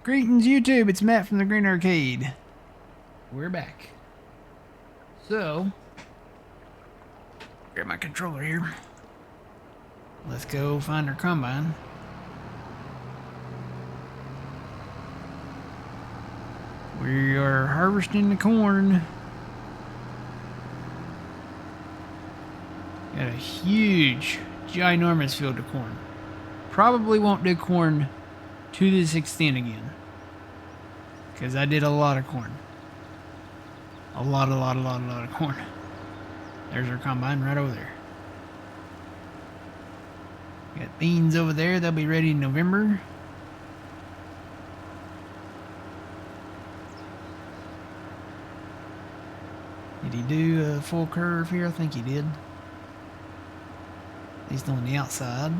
Greetings, YouTube. It's Matt from the Green Arcade. We're back. So, grab my controller here. Let's go find our combine. We are harvesting the corn. Got a huge, ginormous field of corn. Probably won't do corn to this extent again. Because I did a lot of corn. A lot of corn. There's our combine right over there. Got beans over there. They'll be ready in November. Did he do a full curve here? I think he did. At least on the outside.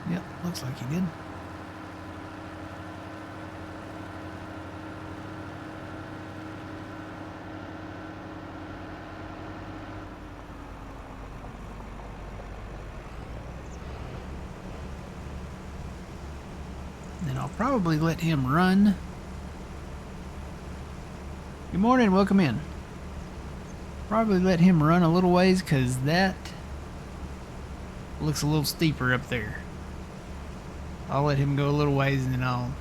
Yep, looks like he did. Then I'll probably let him run. Good morning, welcome in. Probably let him run a little ways because that looks a little steeper up there. I'll let him go a little ways and then I'll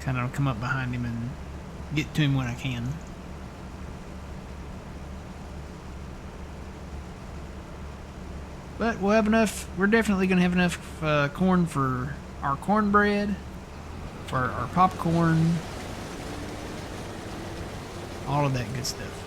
kind of come up behind him and get to him when I can. But we'll have enough, we're definitely going to have enough corn for our cornbread, for our popcorn, all of that good stuff.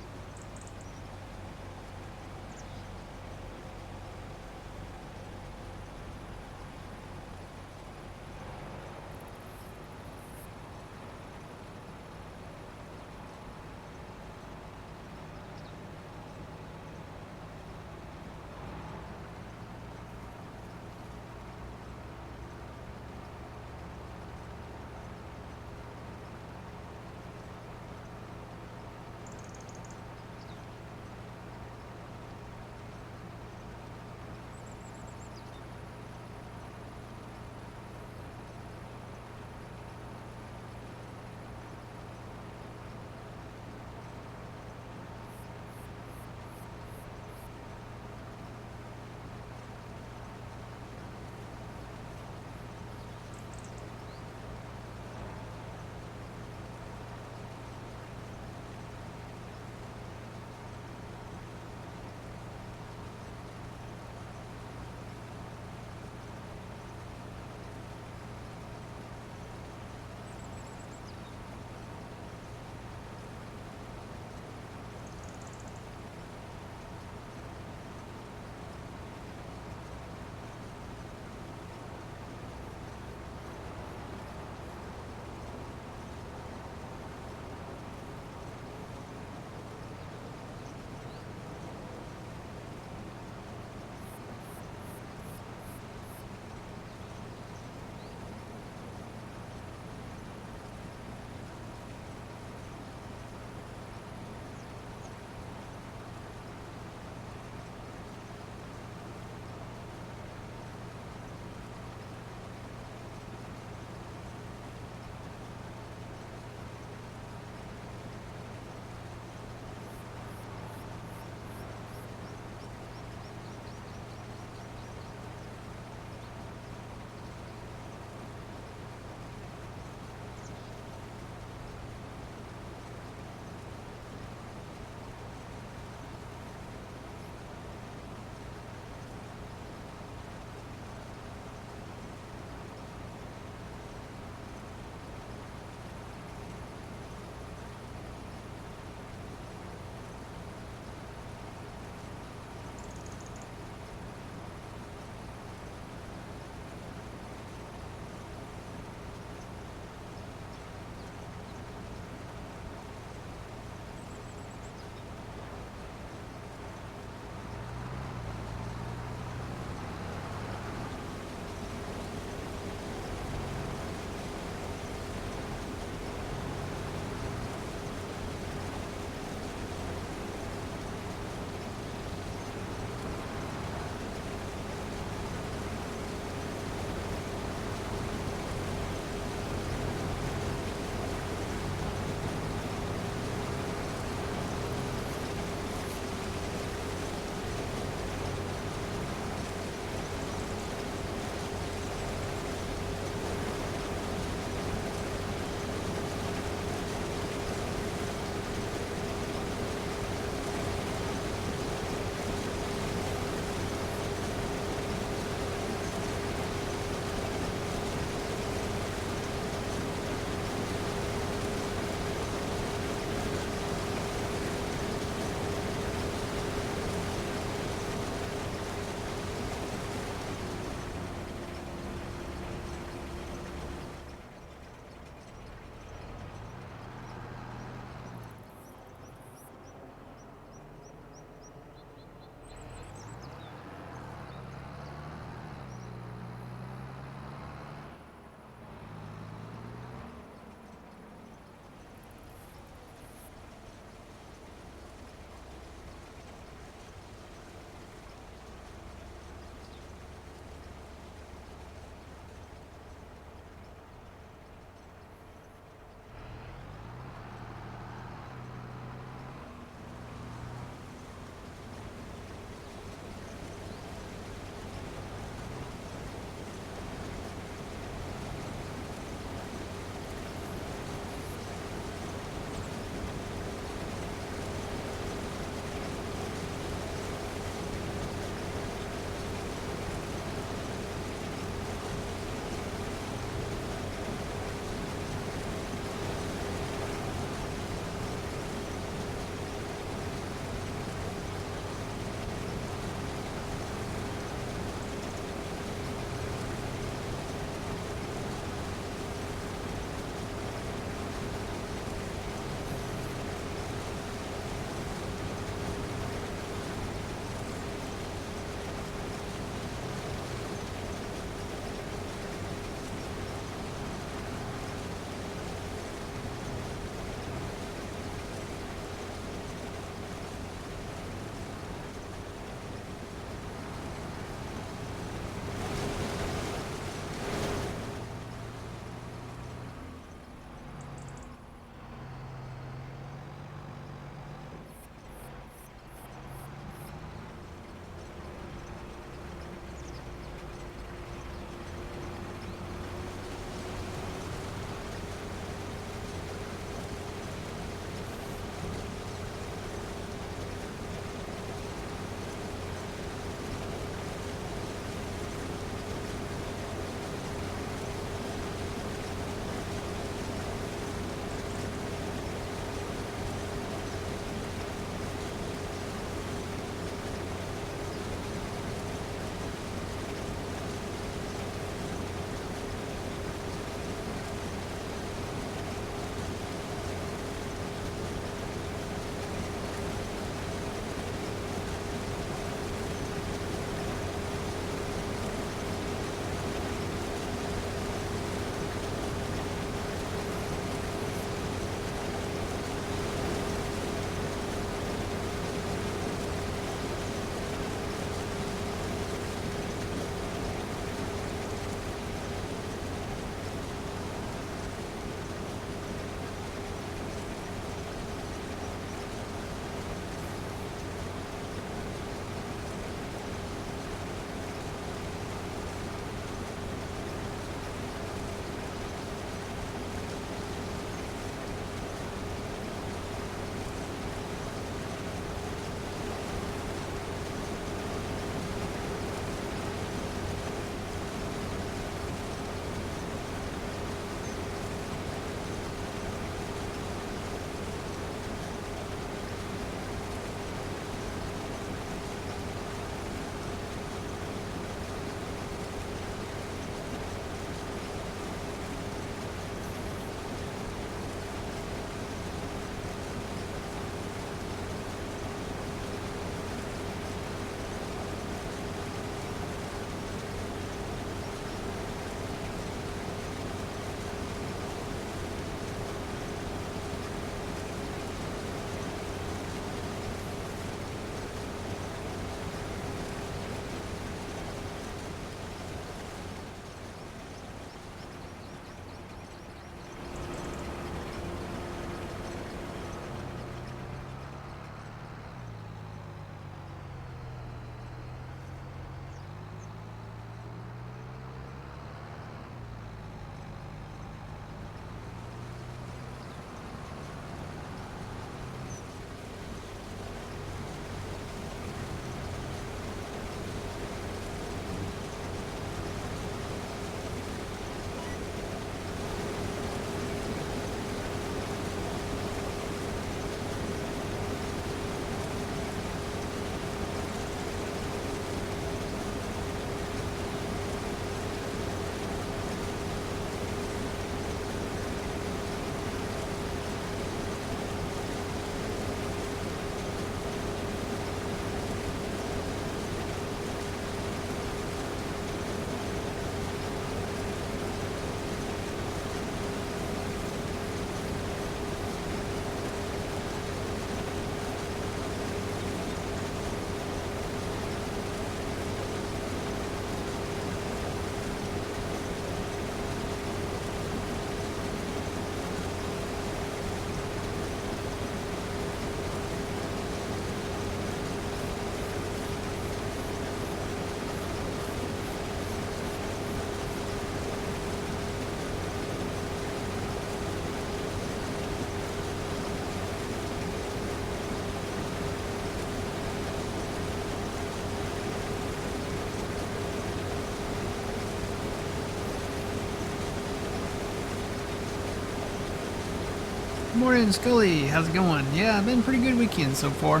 Good morning, Scully. How's it going? Yeah, been a pretty good weekend so far.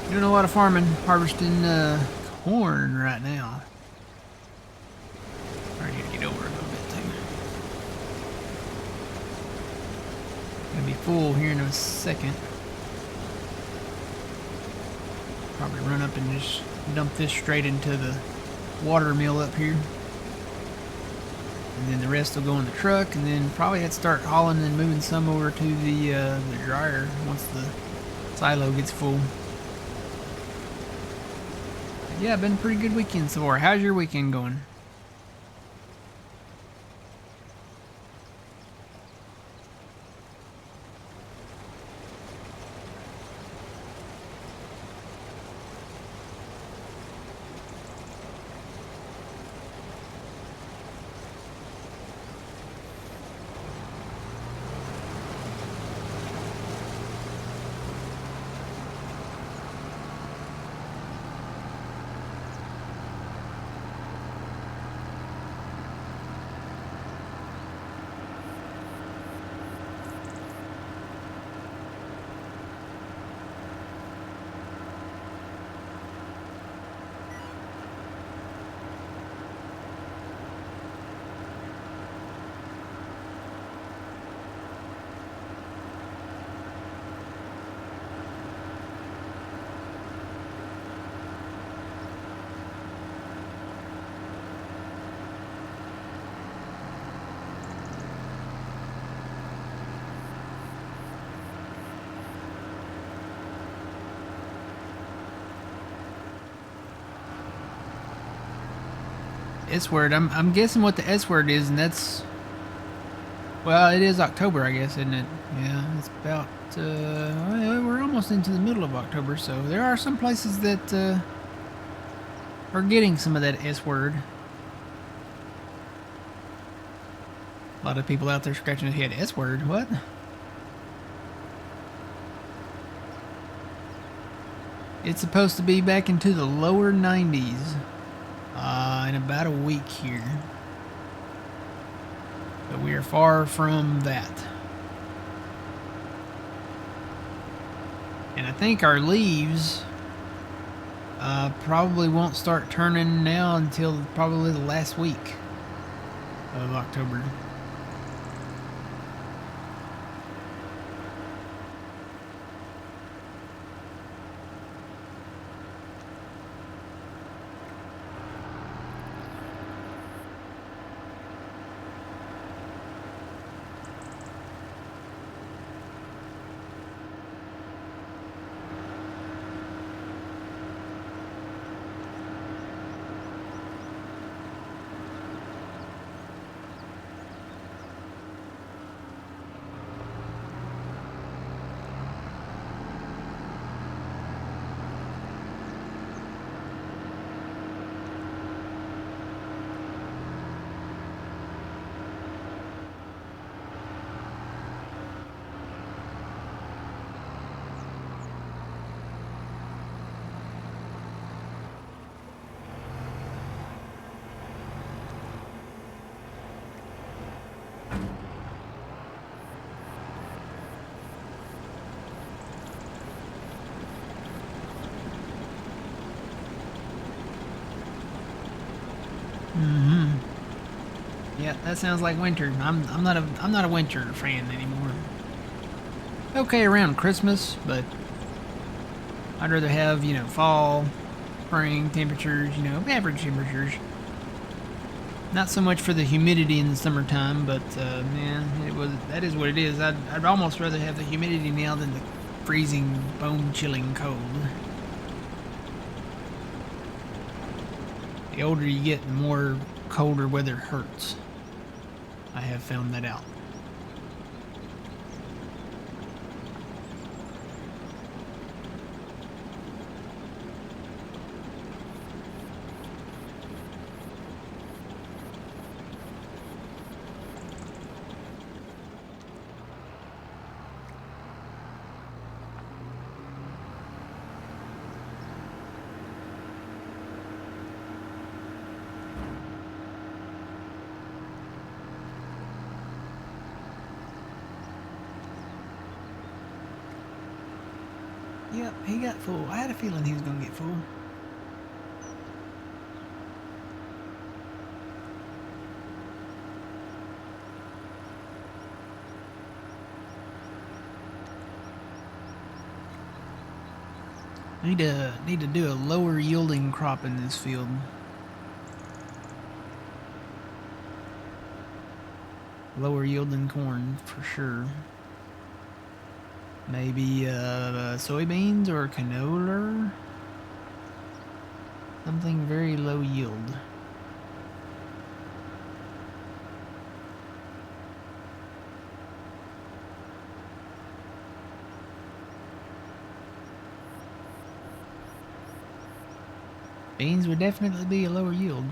Doing a lot of farming, harvesting corn right now. I need to get over a little bit too. Gonna be full here in a second. Probably run up and just dump this straight into the water mill up here. And then the rest will go in the truck, and then probably have to start hauling and moving some over to the dryer once the silo gets full. But yeah, been a pretty good weekend so far. How's your weekend going? S word. I'm guessing what the S word is, and that's, well, it is October, I guess, isn't it? Yeah, it's about well, we're almost into the middle of October, so there are some places that are getting some of that S word. A lot of people out there scratching their head. S word, what? It's supposed to be back into the lower 90s in about a week here. But we are far from that. And I think our leaves probably won't start turning now until probably the last week of October. Yeah, that sounds like winter. I'm not a winter fan anymore. Okay around Christmas, but I'd rather have, fall, spring temperatures, average temperatures. Not so much for the humidity in the summertime, but man, that is what it is. I'd almost rather have the humidity now than the freezing, bone-chilling cold. The older you get, the more colder weather hurts. I have found that out. Yep, he got full. I had a feeling he was going to get full. Need to do a lower yielding crop in this field. Lower yielding corn for sure. Maybe soybeans or canola. Something very low yield. Beans would definitely be a lower yield.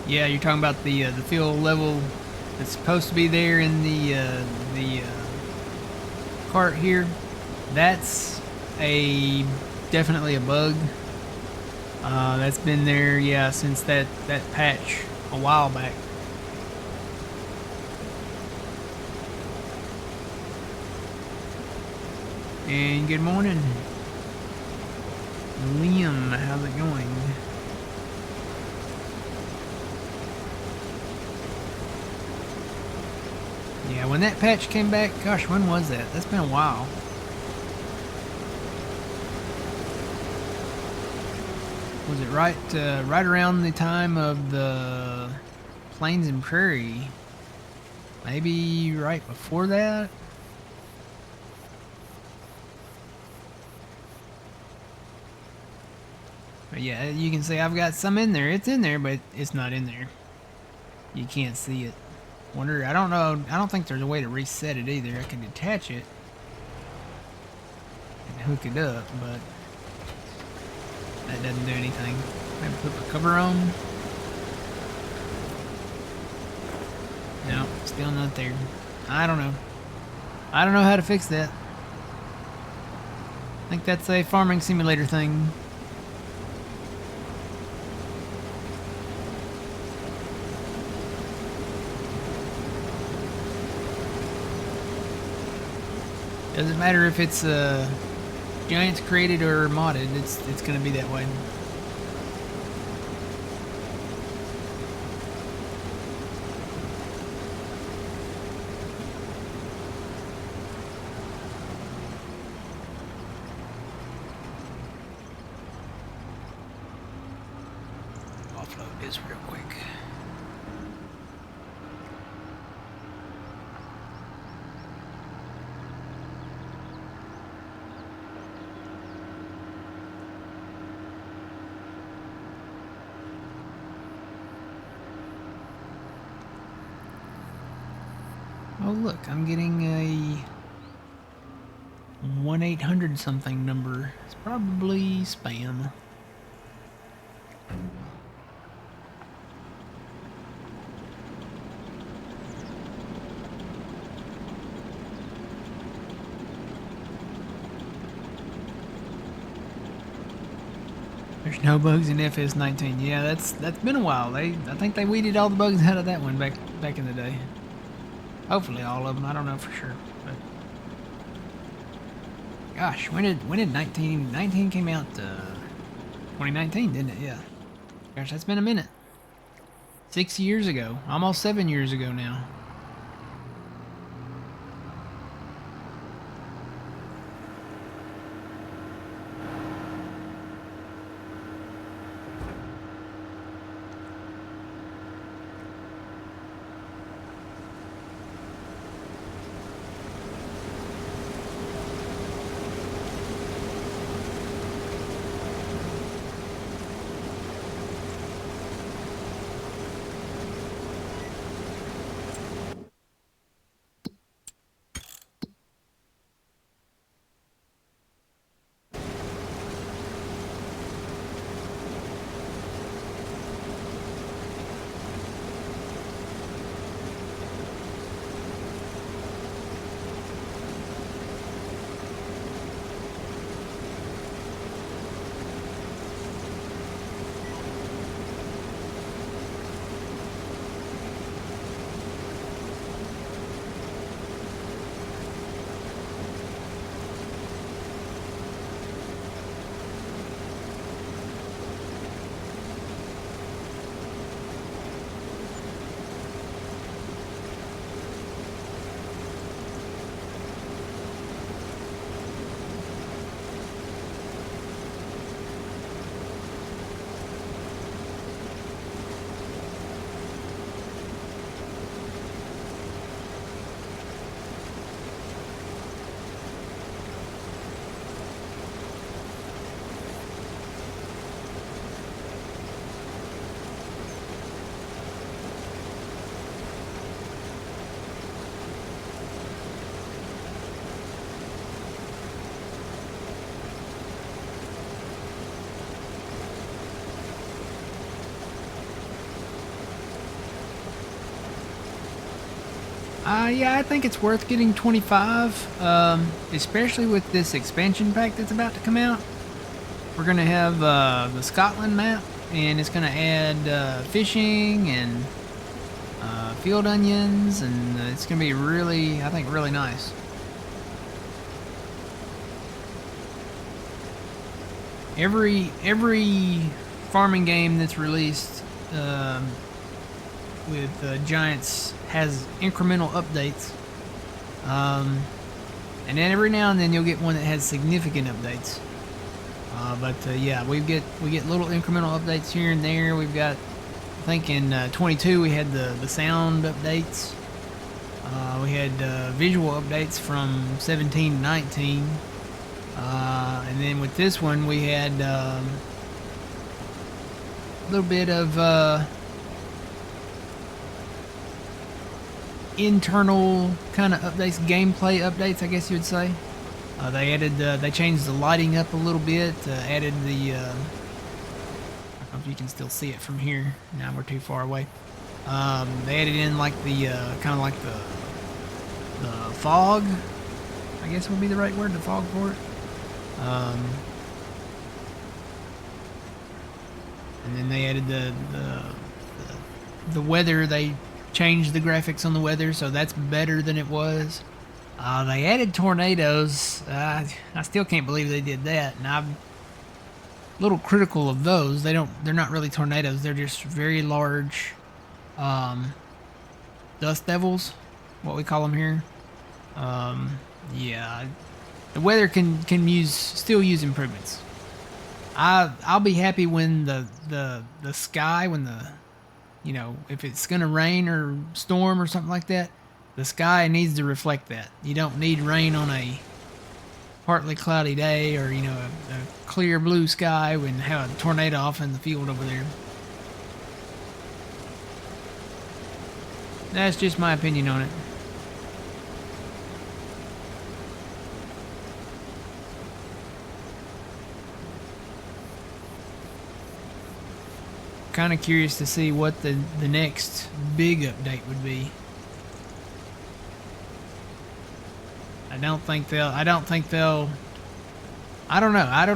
Yeah, you're talking about the field level that's supposed to be there in the cart here. That's definitely a bug. That's been there, yeah, since that patch a while back. And good morning, Liam. How's it going? Yeah, when that patch came back, gosh, when was that? That's been a while. Was it right around the time of the Plains and Prairie? Maybe right before that? But yeah, you can see I've got some in there. It's in there, but it's not in there. You can't see it. Wonder, I don't know, I don't think there's a way to reset it either. I can detach it and hook it up, but that doesn't do anything. Maybe put the cover on. No, still not there. I don't know. I don't know how to fix that. I think that's a farming simulator thing. Doesn't matter if it's Giants created or modded, it's gonna be that way. Offload this real quick. Oh look, I'm getting a 1-800 something number. It's probably spam. There's no bugs in FS19. Yeah, that's been a while. I think they weeded all the bugs out of that one back in the day. Hopefully all of them. I don't know for sure. But gosh, when did 19 came out? 2019, didn't it? Yeah. Gosh, that's been a minute. 6 years ago, almost 7 years ago now. Yeah, I think it's worth getting 25, especially with this expansion pack that's about to come out. We're going to have the Scotland map, and it's going to add fishing and field onions, and it's going to be really, I think, really nice. Every farming game that's released with Giants has incremental updates, and then every now and then you'll get one that has significant updates. Yeah, we get little incremental updates here and there. We've got, I think in 22 we had the sound updates. We had visual updates from 17 to 19, and then with this one we had a little bit of internal kind of updates, gameplay updates, I guess you would say. They changed the lighting up a little bit, added the, I don't know if you can still see it from here. Now we're too far away. They added in like the, kind of like the fog, I guess would be the right word, the fog for it. And then they added the weather. They changed the graphics on the weather, so that's better than it was. They added tornadoes. I still can't believe they did that, and I'm a little critical of those. They're not really tornadoes. They're just very large dust devils, what we call them here. Yeah, the weather can still use improvements. I'll be happy when the sky, when if it's gonna rain or storm or something like that, the sky needs to reflect that. You don't need rain on a partly cloudy day, or a clear blue sky when have a tornado off in the field over there. That's just my opinion on it. Kind of curious to see what the next big update would be. I don't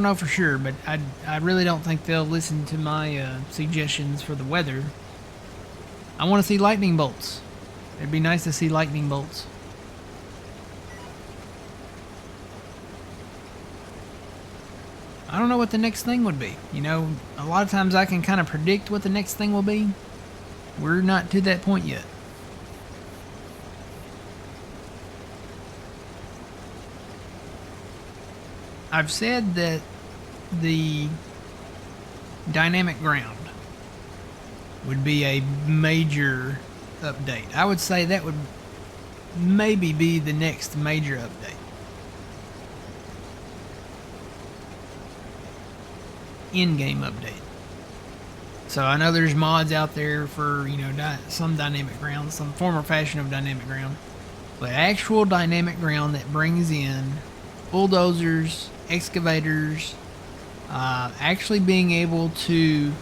know for sure, but I really don't think they'll listen to my suggestions for the weather. I want to see lightning bolts. It'd be nice to see lightning bolts. I don't know what the next thing would be. A lot of times I can kind of predict what the next thing will be. We're not to that point yet. I've said that the dynamic ground would be a major update. I would say that would maybe be the next major update. In-game update. So I know there's mods out there for some dynamic ground, some form or fashion of dynamic ground, but actual dynamic ground that brings in bulldozers, excavators, actually being able to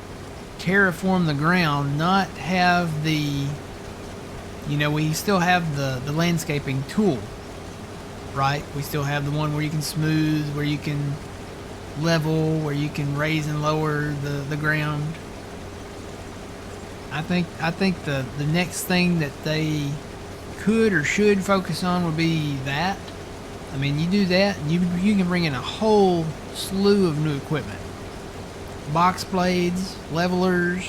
terraform the ground, not have the we still have the landscaping tool, right? We still have the one where you can smooth, where you can level, where you can raise and lower the ground. I think the next thing that they could or should focus on would be that. I mean, you do that, and you can bring in a whole slew of new equipment. Box blades, levelers,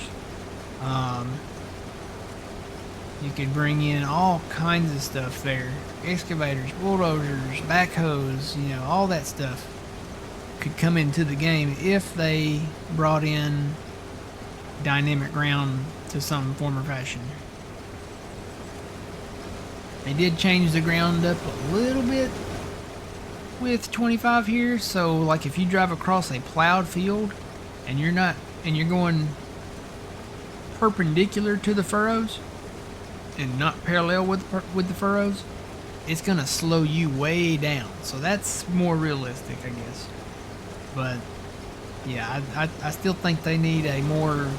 you could bring in all kinds of stuff there. Excavators, bulldozers, backhoes, all that stuff could come into the game if they brought in dynamic ground to some form or fashion. They did change the ground up a little bit with 25 here, so like if you drive across a plowed field and you're going perpendicular to the furrows and not parallel with the furrows, it's gonna slow you way down. So that's more realistic, I guess. But yeah, I still think they need a more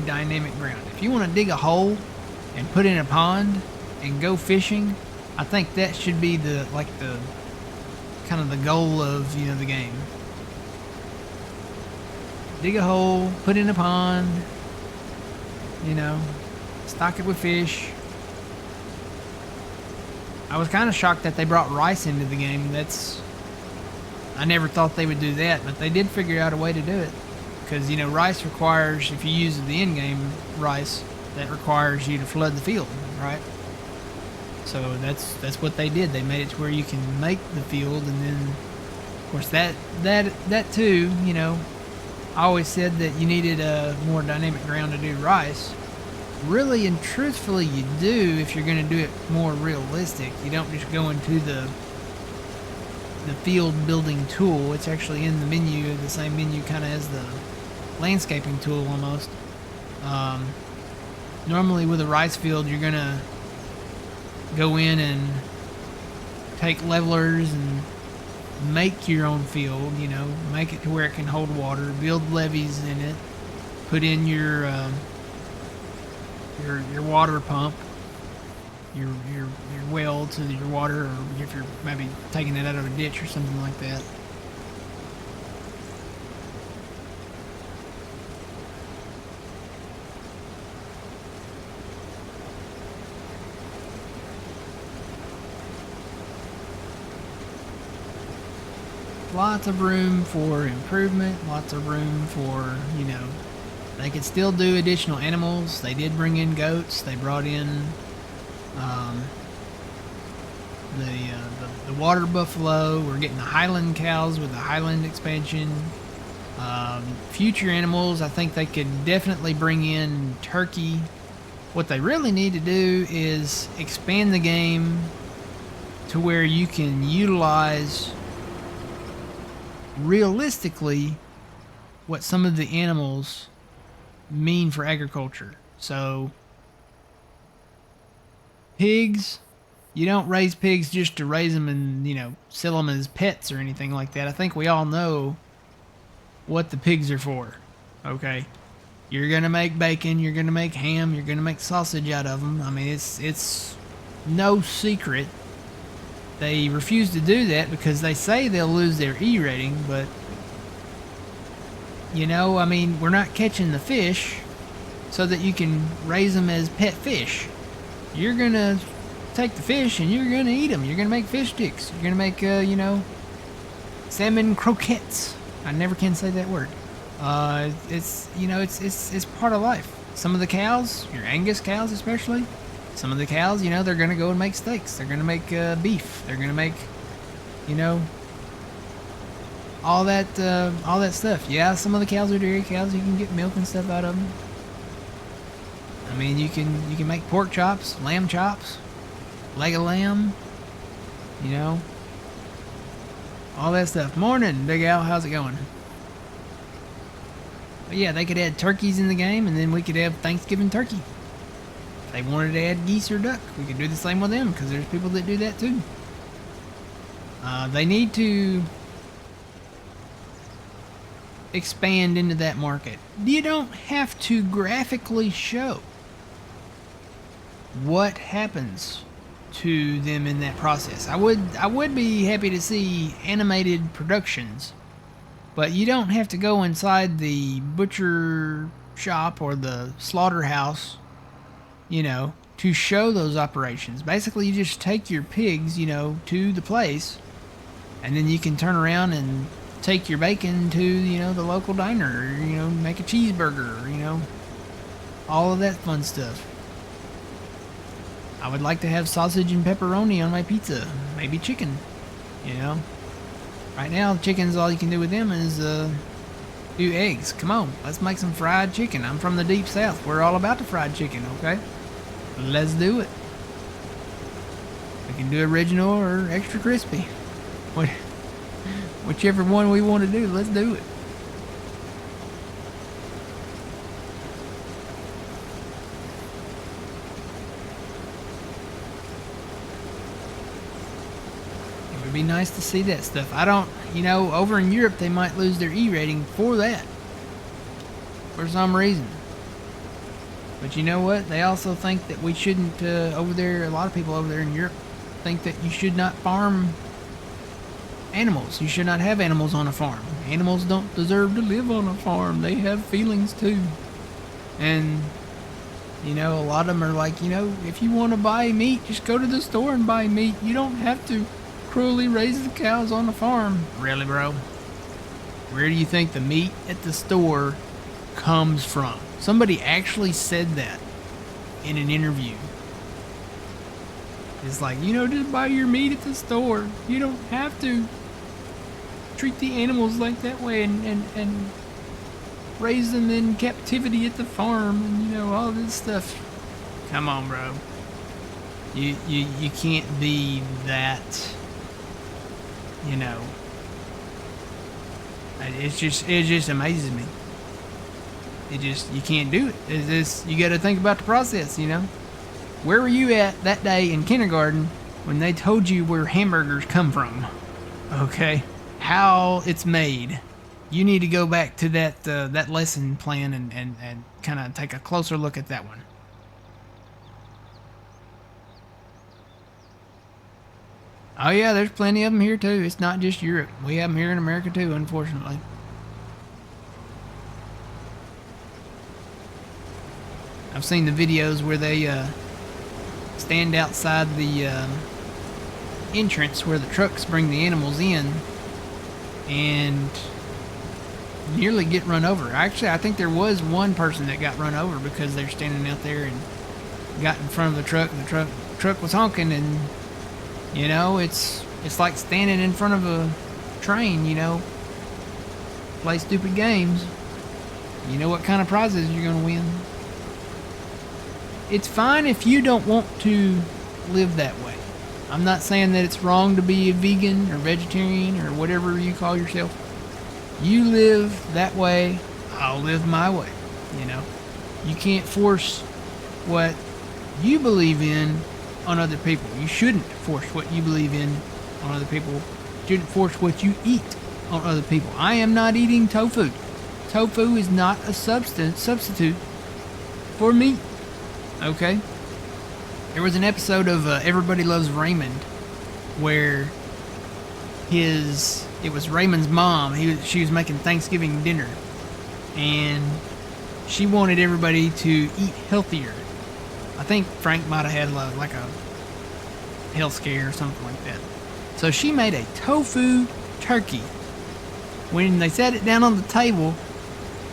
dynamic ground. If you want to dig a hole and put in a pond and go fishing, I think that should be the kind of the goal of the game. Dig a hole, put in a pond, stock it with fish. I was kind of shocked that they brought rice into the game. I never thought they would do that, but they did figure out a way to do it. Because, rice requires, if you use the in-game rice, that requires you to flood the field, right? So that's what they did. They made it to where you can make the field, and then, of course, that too, I always said that you needed a more dynamic ground to do rice. Really and truthfully, you do if you're going to do it more realistic. You don't just go into the field building tool. It's actually in the menu, the same menu kind of as the landscaping tool almost. Normally with a rice field, you're gonna go in and take levelers and make your own field, you know, make it to where it can hold water, build levees in it, put in your water pump, your well to your water, or if you're maybe taking it out of a ditch or something like that. Lots of room for improvement, lots of room for, you know, they could still do additional animals. They did bring in goats. They brought in the water buffalo. We're getting the Highland cows with the Highland expansion. Future animals, I think they could definitely bring in turkey. What they really need to do is expand the game to where you can utilize realistically what some of the animals mean for agriculture. So pigs, you don't raise pigs just to raise them and, you know, sell them as pets or anything like that. I think we all know what the pigs are for. Okay, you're gonna make bacon, you're gonna make ham, you're gonna make sausage out of them. I mean, it's no secret. They refuse to do that because they say they'll lose their E rating, but, you know, I mean, we're not catching the fish so that you can raise them as pet fish. You're going to take the fish and you're going to eat them. You're going to make fish sticks. You're going to make, you know, salmon croquettes. I never can say that word. It's, you know, it's part of life. Some of the cows, your Angus cows especially, some of the cows, you know, they're going to go and make steaks. They're going to make beef. They're going to make, you know, all that stuff. Yeah, some of the cows are dairy cows. You can get milk and stuff out of them. I mean, you can make pork chops, lamb chops, leg of lamb, you know, all that stuff. Morning, Big Al. How's it going? But yeah, they could add turkeys in the game, and then we could have Thanksgiving turkey. If they wanted to add geese or duck, we could do the same with them, because there's people that do that too. They need to expand into that market. You don't have to graphically show what happens to them in that process. I would be happy to see animated productions, but you don't have to go inside the butcher shop or the slaughterhouse, you know, to show those operations. Basically, you just take your pigs, you know, to the place, and then you can turn around and take your bacon to, you know, the local diner, or, you know, make a cheeseburger, you know, all of that fun stuff. I would like to have sausage and pepperoni on my pizza, maybe chicken, you know. Right now, chicken's all you can do with them is do eggs. Come on, let's make some fried chicken. I'm from the deep south. We're all about the fried chicken, okay? Let's do it. We can do original or extra crispy. Whichever one we want to do, let's do it. It would be nice to see that stuff. I don't, you know, over in Europe they might lose their E rating for that. For some reason. But you know what? They also think that we shouldn't, over there, a lot of people over there in Europe think that you should not farm animals. You should not have animals on a farm. Animals don't deserve to live on a farm. They have feelings too. And, you know, a lot of them are like, you know, if you want to buy meat, just go to the store and buy meat. You don't have to cruelly raise the cows on the farm. Really, bro? Where do you think the meat at the store comes from? Somebody actually said that in an interview. It's like, you know, just buy your meat at the store. You don't have to treat the animals like that way and raise them in captivity at the farm and, you know, all this stuff. Come on, bro. You can't be that, you know. It just amazes me. You can't do it. It's just, you got to think about the process, you know. Where were you at that day in kindergarten when they told you where hamburgers come from? Okay, how it's made. You need to go back to that lesson plan and kind of take a closer look at that one. Oh yeah, there's plenty of them here too. It's not just Europe. We have them here in America too, unfortunately. I've seen the videos where they stand outside the entrance where the trucks bring the animals in and nearly get run over. Actually, I think there was one person that got run over because they're standing out there and got in front of the truck. And the truck was honking, and you know, it's like standing in front of a train. You know, play stupid games. You know what kind of prizes you're gonna win. It's fine if you don't want to live that way. I'm not saying that it's wrong to be a vegan or vegetarian or whatever you call yourself. You live that way, I'll live my way. You know, you can't force what you believe in on other people. You shouldn't force what you believe in on other people. You shouldn't force what you eat on other people. I am not eating tofu. Tofu is not a substitute for meat. Okay? There was an episode of Everybody Loves Raymond where it was Raymond's mom. She was making Thanksgiving dinner, and she wanted everybody to eat healthier. I think Frank might have had like a health scare or something like that. So she made a tofu turkey. When they sat it down on the table,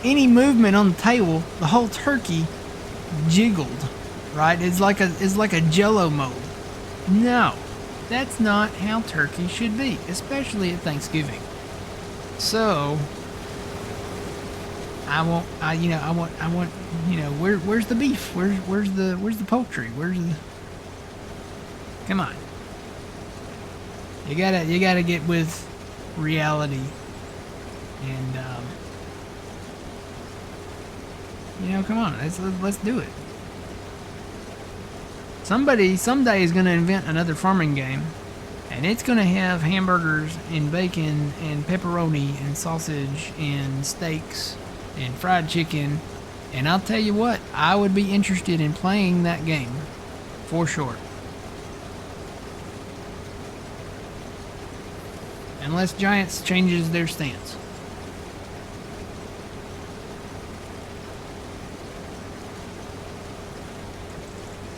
any movement on the table, the whole turkey jiggled. Right? It's like a Jello mold. No, that's not how turkey should be, especially at Thanksgiving. So I want, where's the beef? Where's the poultry? Come on. You gotta get with reality, and come on, let's do it. Somebody someday is going to invent another farming game, and it's going to have hamburgers and bacon and pepperoni and sausage and steaks and fried chicken. And I'll tell you what, I would be interested in playing that game for sure. Unless Giants changes their stance.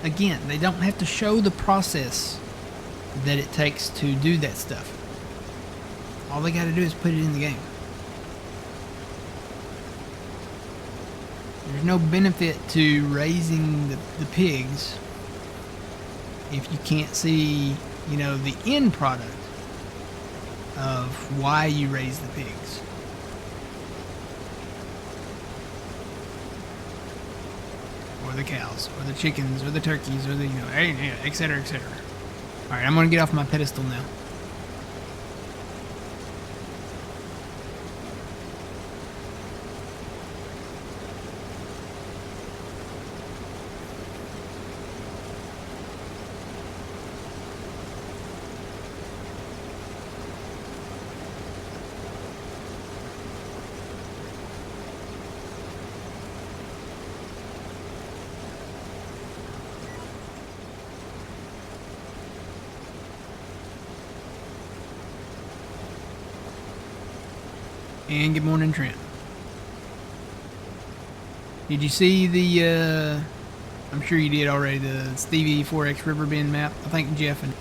Again, they don't have to show the process that it takes to do that stuff. All they got to do is put it in the game. There's no benefit to raising the pigs if you can't see, the end product of why you raise the pigs. Or the cows, or the chickens, or the turkeys, or the, et cetera, et cetera. Alright, I'm gonna get off my pedestal now. And good morning, Trent. Did you see the, I'm sure you did already, the Stevie 4X Riverbend map? I think Jeff and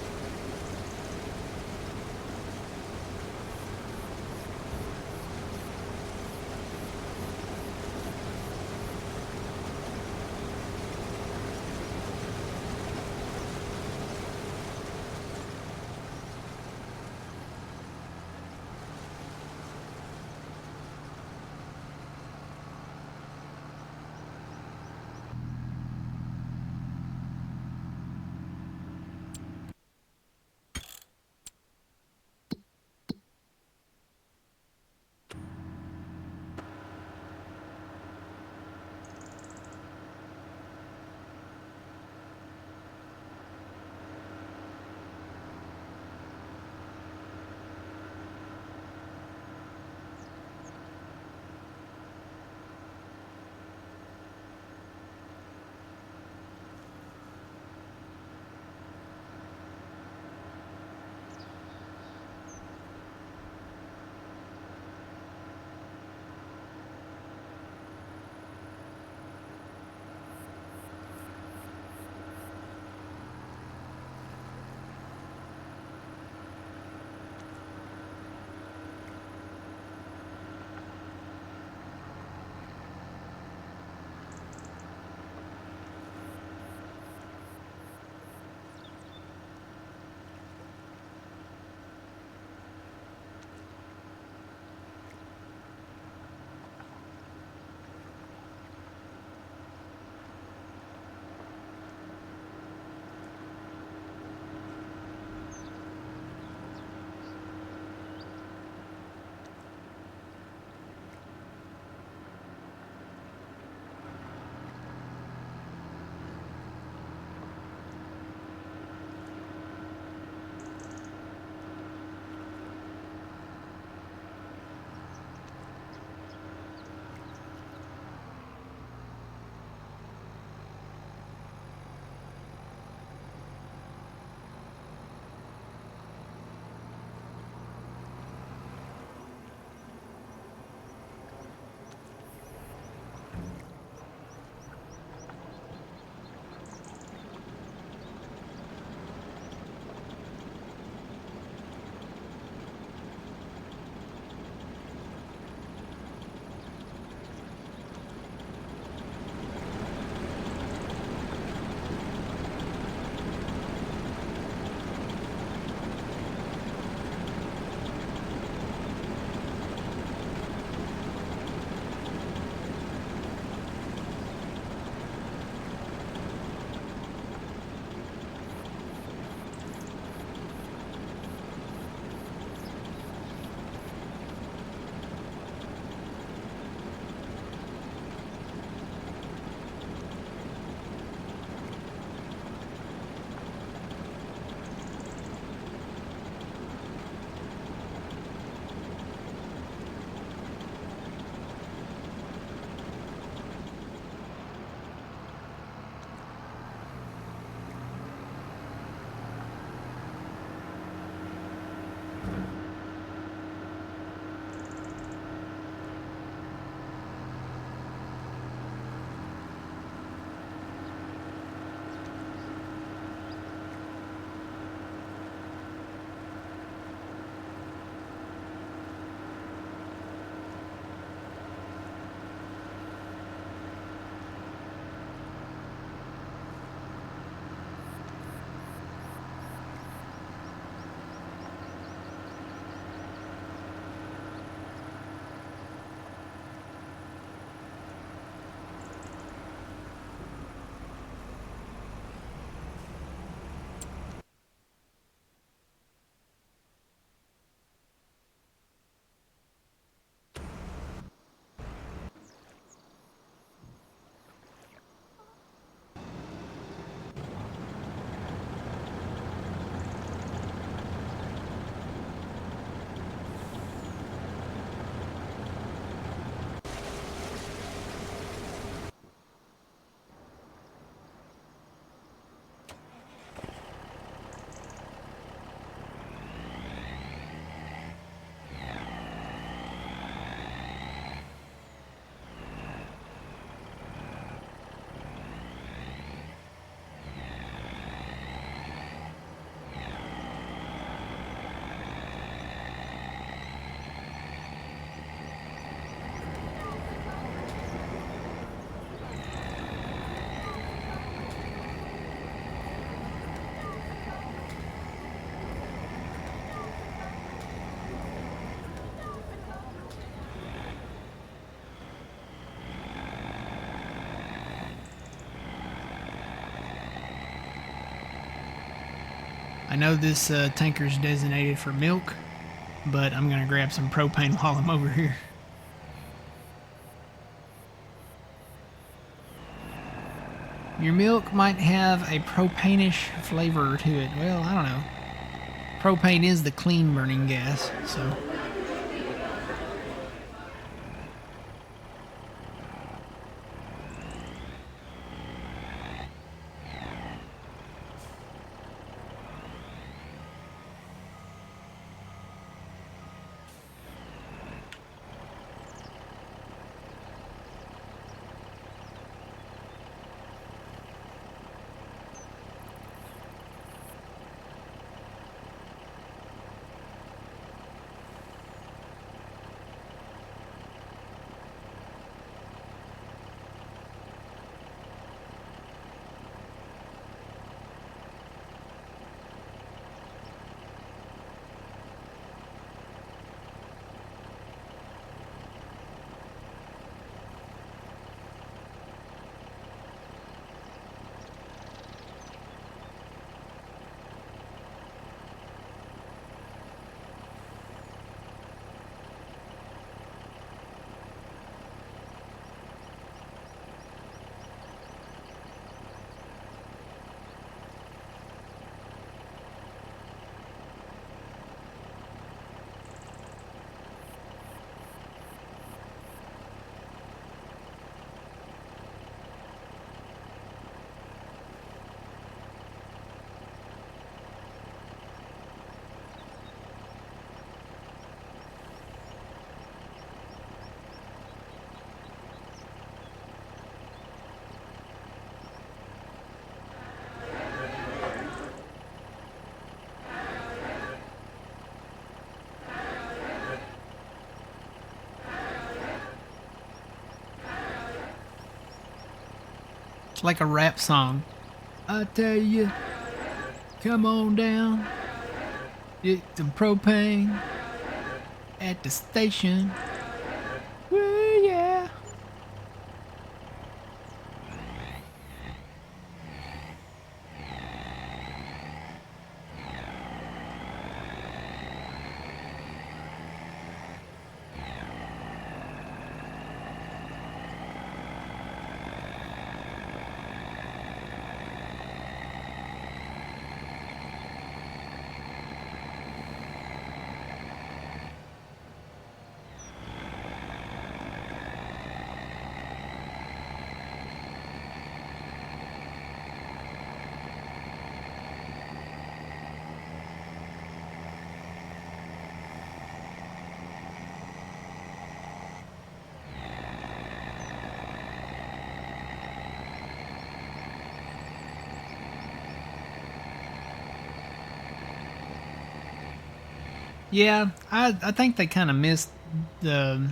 I know this tanker's designated for milk, but I'm going to grab some propane while I'm over here. Your milk might have a propane-ish flavor to it. Well, I don't know. Propane is the clean burning gas, so... It's like a rap song. I tell you, come on down, get some propane at the station. Woo, yeah. Yeah, I think they kind of missed the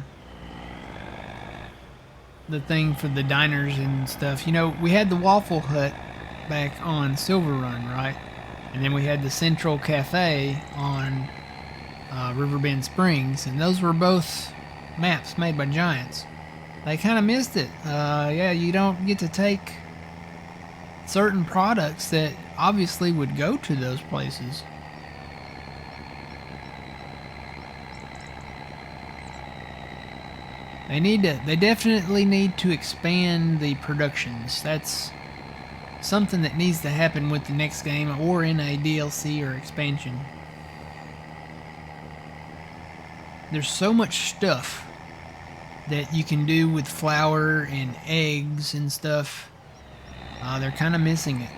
the thing for the diners and stuff. You know, we had the Waffle Hut back on Silver Run, right? And then we had the Central Cafe on Riverbend Springs, and those were both maps made by Giants. They kind of missed it. Yeah, you don't get to take certain products that obviously would go to those places. They definitely need to expand the productions. That's something that needs to happen with the next game or in a DLC or expansion. There's so much stuff that you can do with flour and eggs and stuff. They're kind of missing it.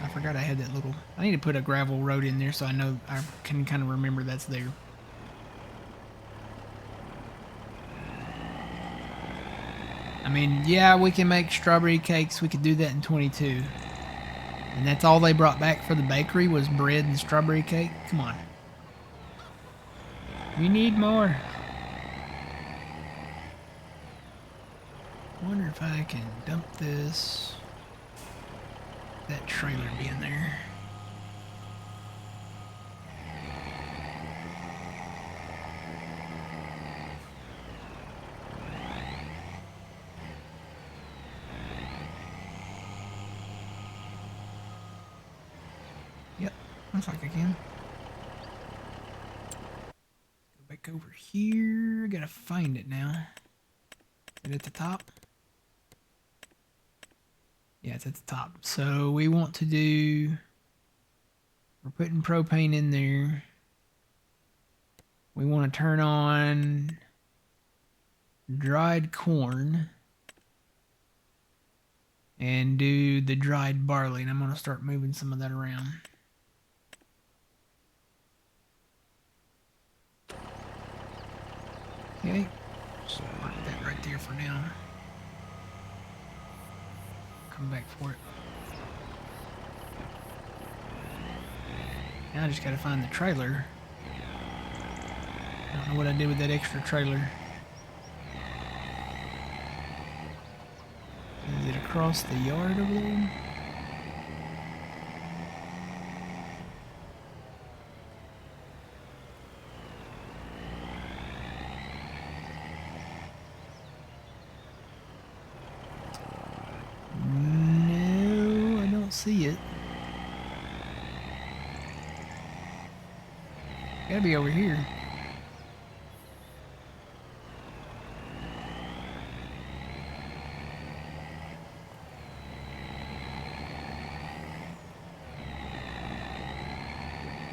I forgot I had that little... I need to put a gravel road in there so I know I can kind of remember that's there. I mean, yeah, we can make strawberry cakes. We could do that in 22. And that's all they brought back for the bakery was bread and strawberry cake? Come on. We need more. I wonder if I can dump this. That trailer be in there. Looks like I can. Go back over here. Gotta find it now. Is it at the top? Yeah, it's at the top. So we want to do... We're putting propane in there. We want to turn on dried corn and do the dried barley. And I'm going to start moving some of that around. Okay, just mark that right there for now. Come back for it. Now I just gotta find the trailer. I don't know what I did with that extra trailer. Is it across the yard over there? No, I don't see it. Gotta be over here.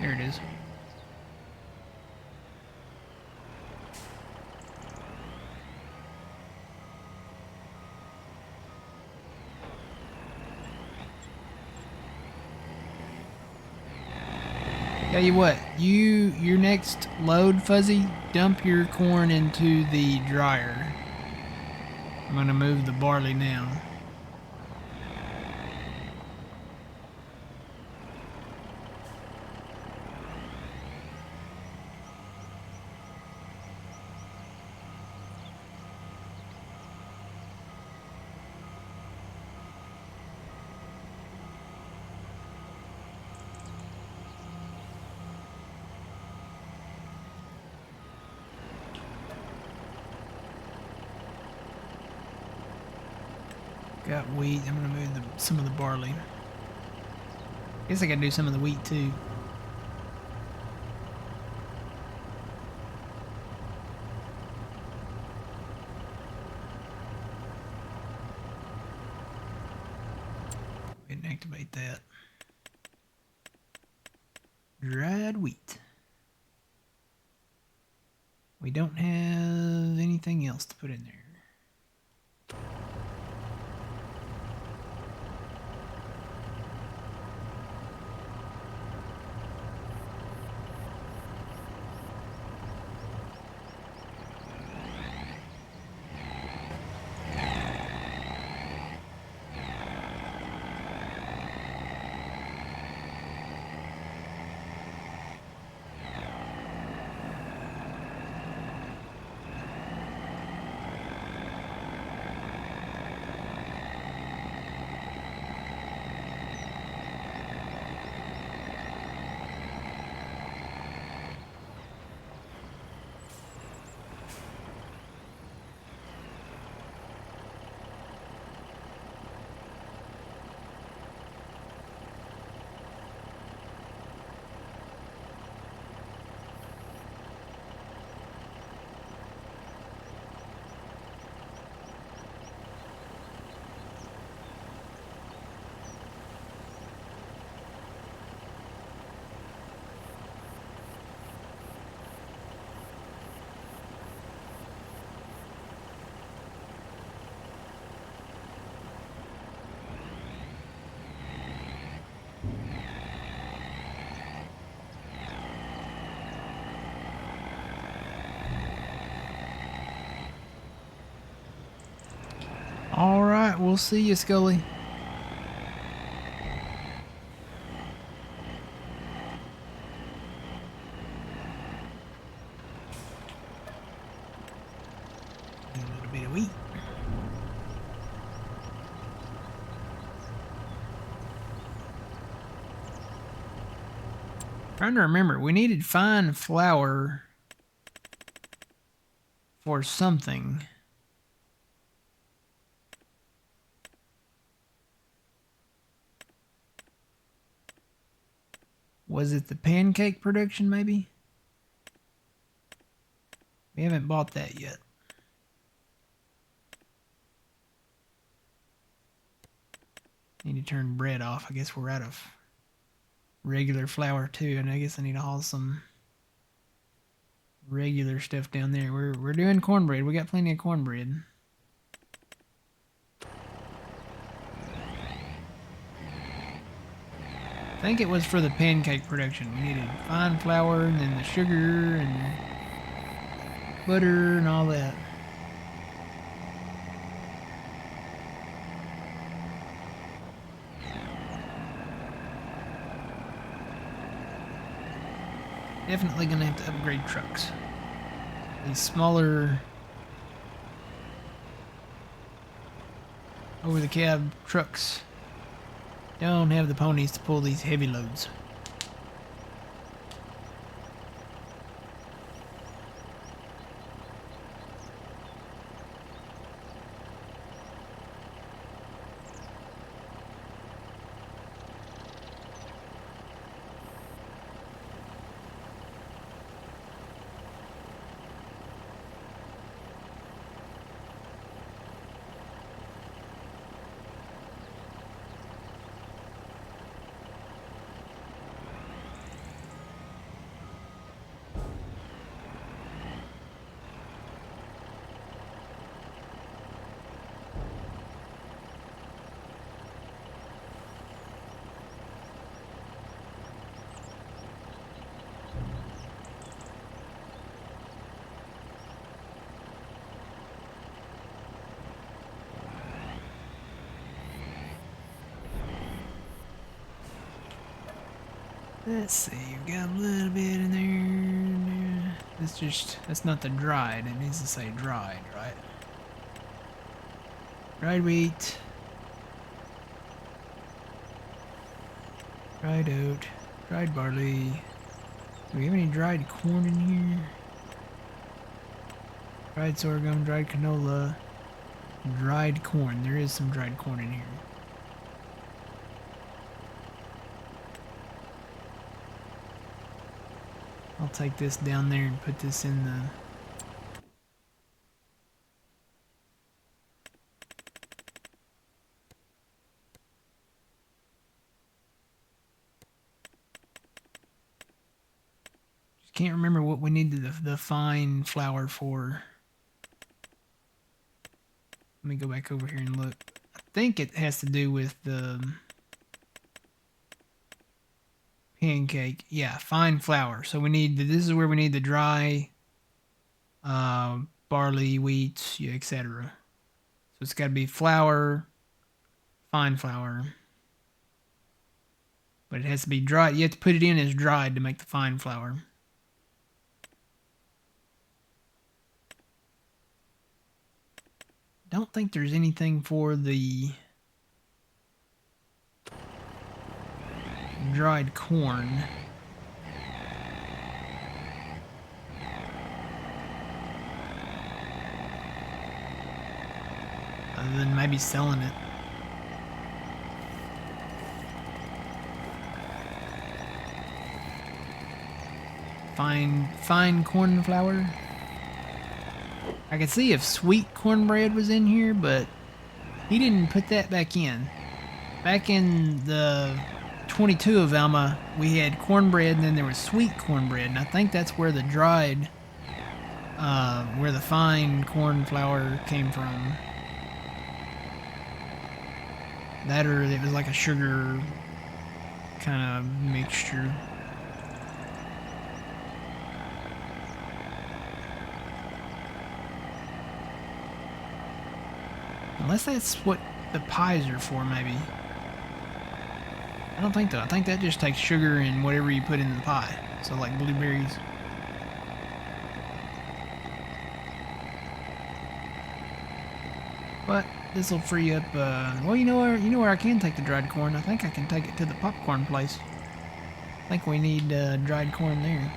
There it is. Tell you what, your next load, Fuzzy, dump your corn into the dryer. I'm gonna move the barley now. Got wheat. I'm gonna move some of the barley. Guess I gotta do some of the wheat too. Didn't activate that. Dried wheat. We don't have anything else to put in there. All right, we'll see you, Scully. A little bit of wheat. Trying to remember, we needed fine flour for something. Was it the pancake production, maybe? We haven't bought that yet. Need to turn bread off. I guess we're out of regular flour too, and I guess I need to haul some regular stuff down there. We're doing cornbread. We got plenty of cornbread. I think it was for the pancake production. We needed fine flour and then the sugar and butter and all that. Definitely gonna have to upgrade trucks. These smaller over the cab trucks don't have the ponies to pull these heavy loads. Let's see, we've got a little bit in there. That's not the dried. It needs to say dried, right? Dried wheat. Dried oat. Dried barley. Do we have any dried corn in here? Dried sorghum, dried canola, dried corn. There is some dried corn in here. I'll take this down there and put this in the... Just can't remember what we needed the fine flour for. Let me go back over here and look. I think it has to do with the pancake. Yeah, fine flour. So we need this is where we need the dry barley, wheat, yeah, etc. So it's got to be flour, fine flour. But it has to be dry. You have to put it in as dried to make the fine flour. Don't think there's anything for the dried corn. Other than maybe selling it. Fine corn flour. I could see if sweet cornbread was in here, but he didn't put that back in. Back in the 22 of Alma, we had cornbread and then there was sweet cornbread, and I think that's where the dried, where the fine corn flour came from. That or it was like a sugar kind of mixture. Unless that's what the pies are for, maybe. I don't think so. I think that just takes sugar and whatever you put in the pie. So like blueberries. But this will free up. Well, you know where I can take the dried corn. I think I can take it to the popcorn place. I think we need dried corn there.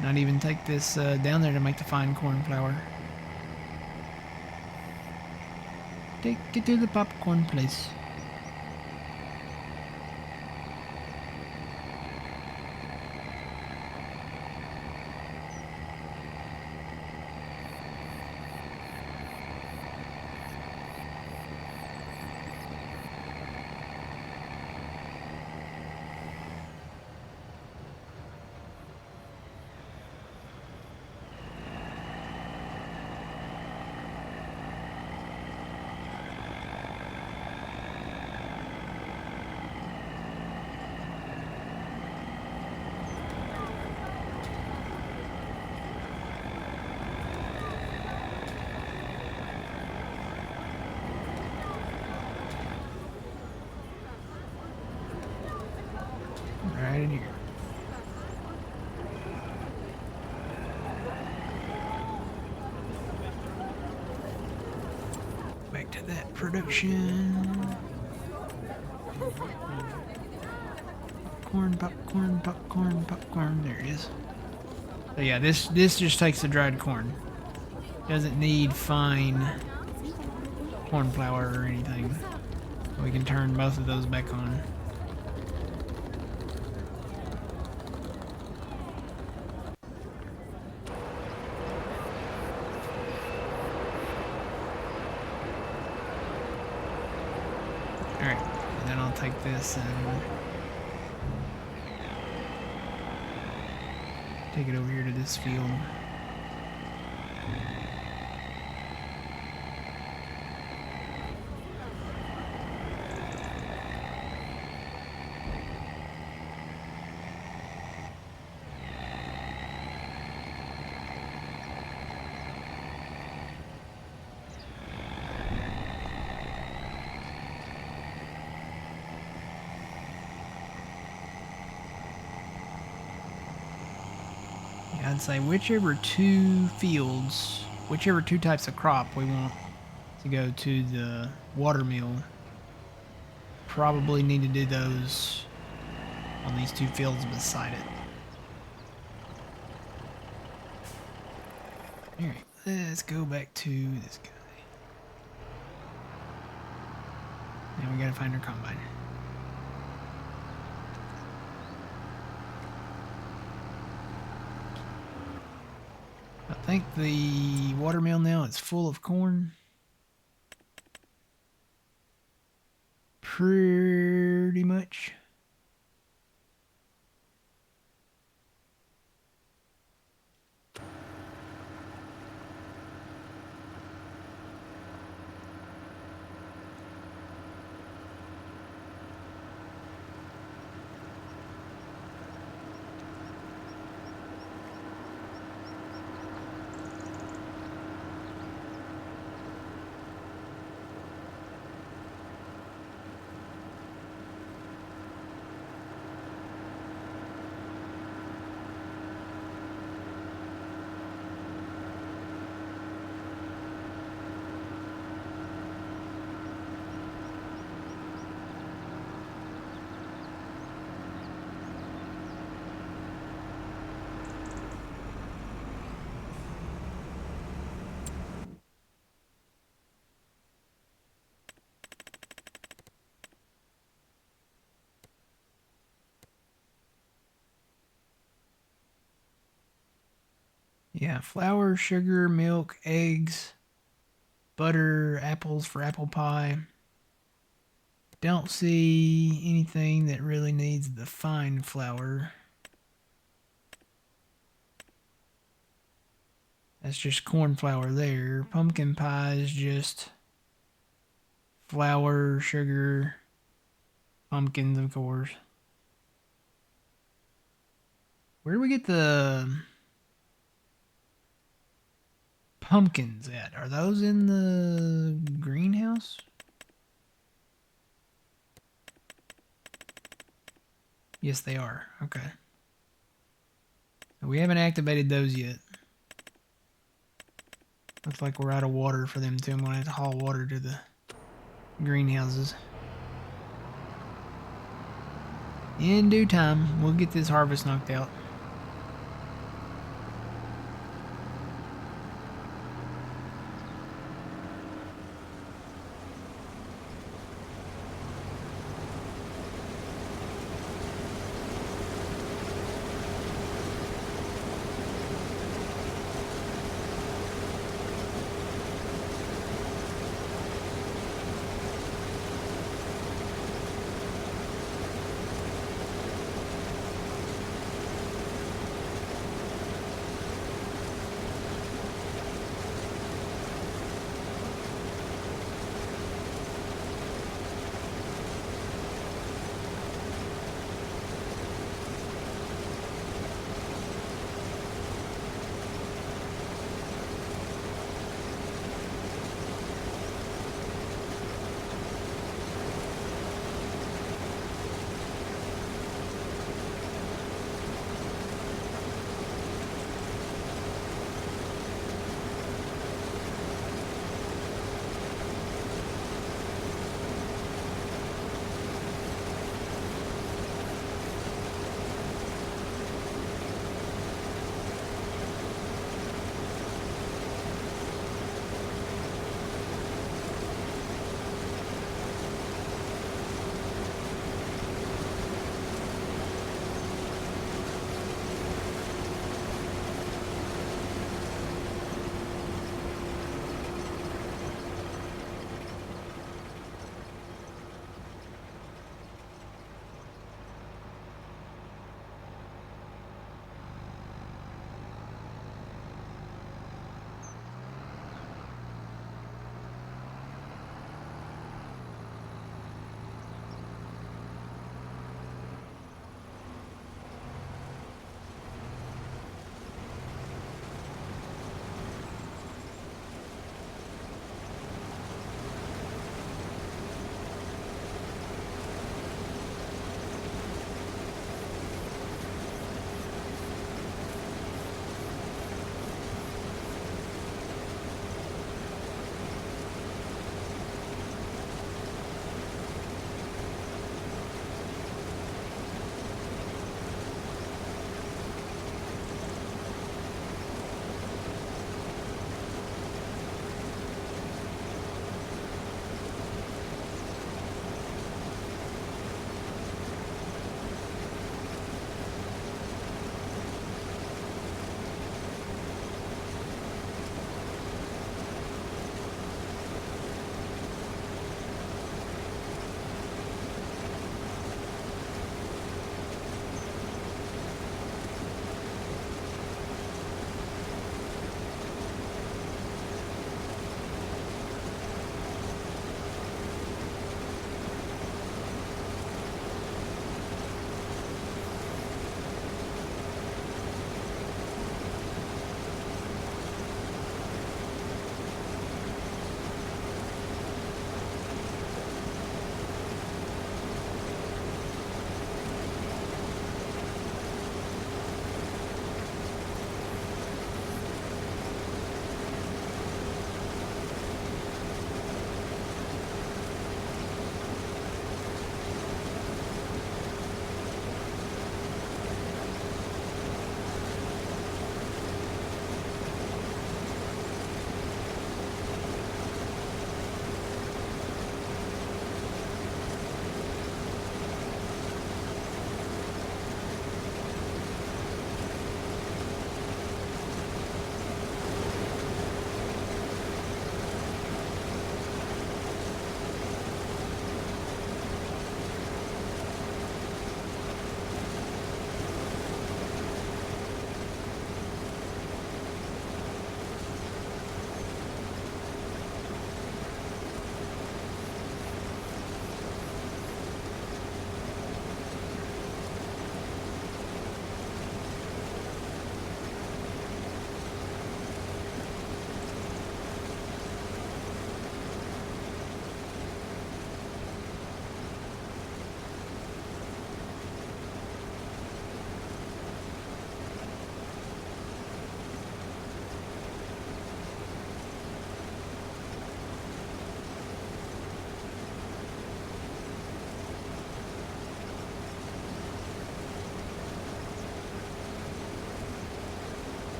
Not even take this down there to make the fine corn flour. Take it to the popcorn place. to that production. Popcorn, popcorn. There it is. So yeah, this just takes the dried corn. Doesn't need fine corn flour or anything. We can turn both of those back on. Alright, and then I'll take this and take it over here to this field. I'd say whichever two fields, whichever two types of crop we want to go to the water mill, probably need to do those on these two fields beside it. Alright, let's go back to this guy. Now we gotta find our combine. I think the watermill now is full of corn. Pretty much. Yeah, flour, sugar, milk, eggs, butter, apples for apple pie. Don't see anything that really needs the fine flour. That's just corn flour there. Pumpkin pie is just flour, sugar, pumpkins, of course. Where do we get the pumpkins at? Are those in the greenhouse? Yes, they are. Okay. We haven't activated those yet. Looks like we're out of water for them too. I'm going to have to haul water to the greenhouses. In due time, we'll get this harvest knocked out.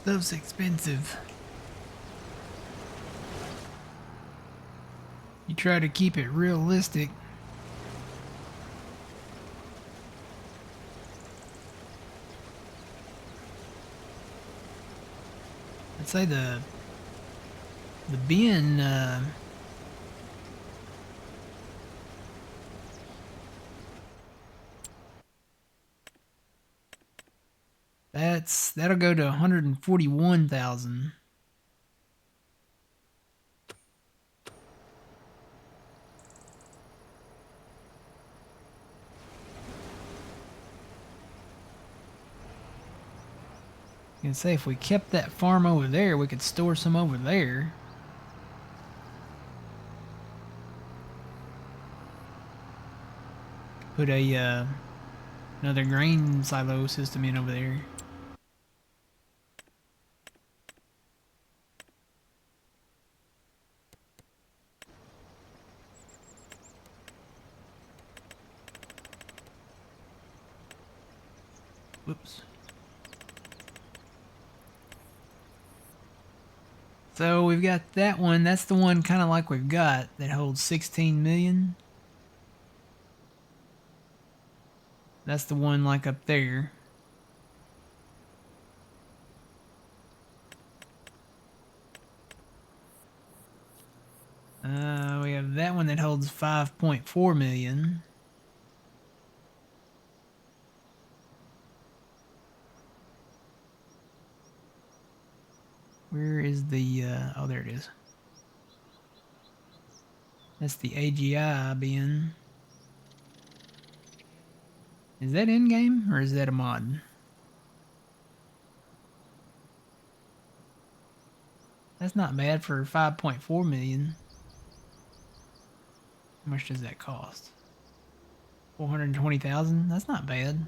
Stuff's expensive. You try to keep it realistic. I'd say the bin, that'll go to 141,000. I can say if we kept that farm over there, we could store some over there. Put a another grain silo system in over there. Whoops. So we've got that one. That's the one kind of like we've got that holds 16 million. That's the one like up there. We have that one that holds 5.4 million. Where is the, oh, there it is. That's the AGI bin. Is that in-game, or is that a mod? That's not bad for 5.4 million. How much does that cost? 420,000? That's not bad.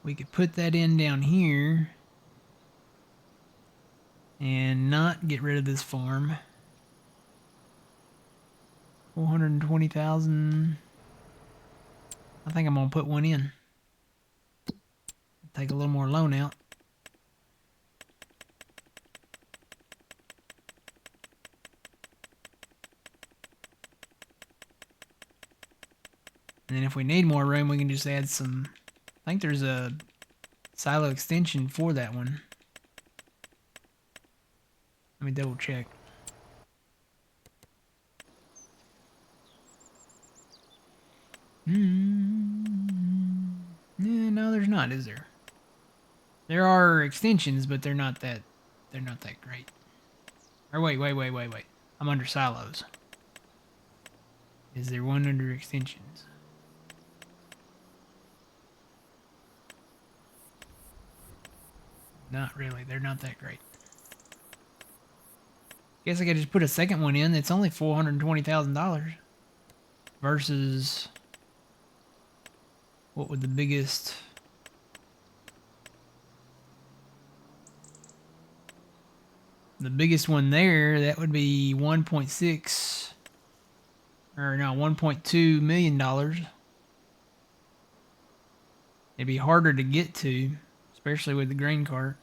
We could put that in down here and not get rid of this farm. 420,000. I think I'm gonna put one in. Take a little more loan out. And then if we need more room, we can just add some. I think there's a silo extension for that one. Let me double check. Yeah, no, there's not, is there? There are extensions, but they're not that great. Or wait. I'm under silos. Is there one under extensions? Not really. They're not that great. Guess I could just put a second one in. It's only $420,000 versus what would the biggest? The biggest one there, that would be 1.6 or no, $1.2 million. It'd be harder to get to, especially with the grain cart.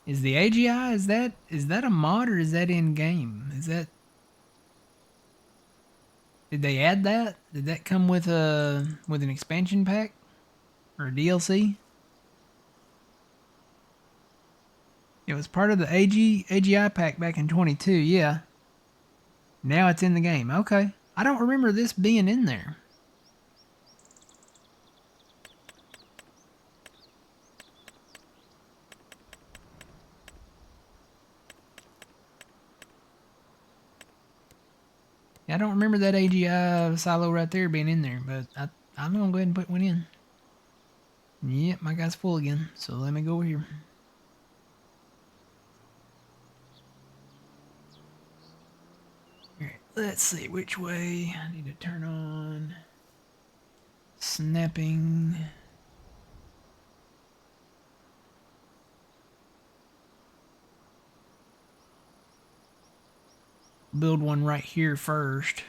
Is the AGI, is that a mod or is that in game? Is that, did they add that? Did that come with an expansion pack or a DLC? It was part of the AGI pack back in 22, yeah. Now it's in the game. Okay. I don't remember this being in there. I don't remember that AGI silo right there being in there, but I'm gonna go ahead and put one in. Yep, my guy's full again, so let me go over here. Alright, let's see which way. I need to turn on snapping. build one right here first.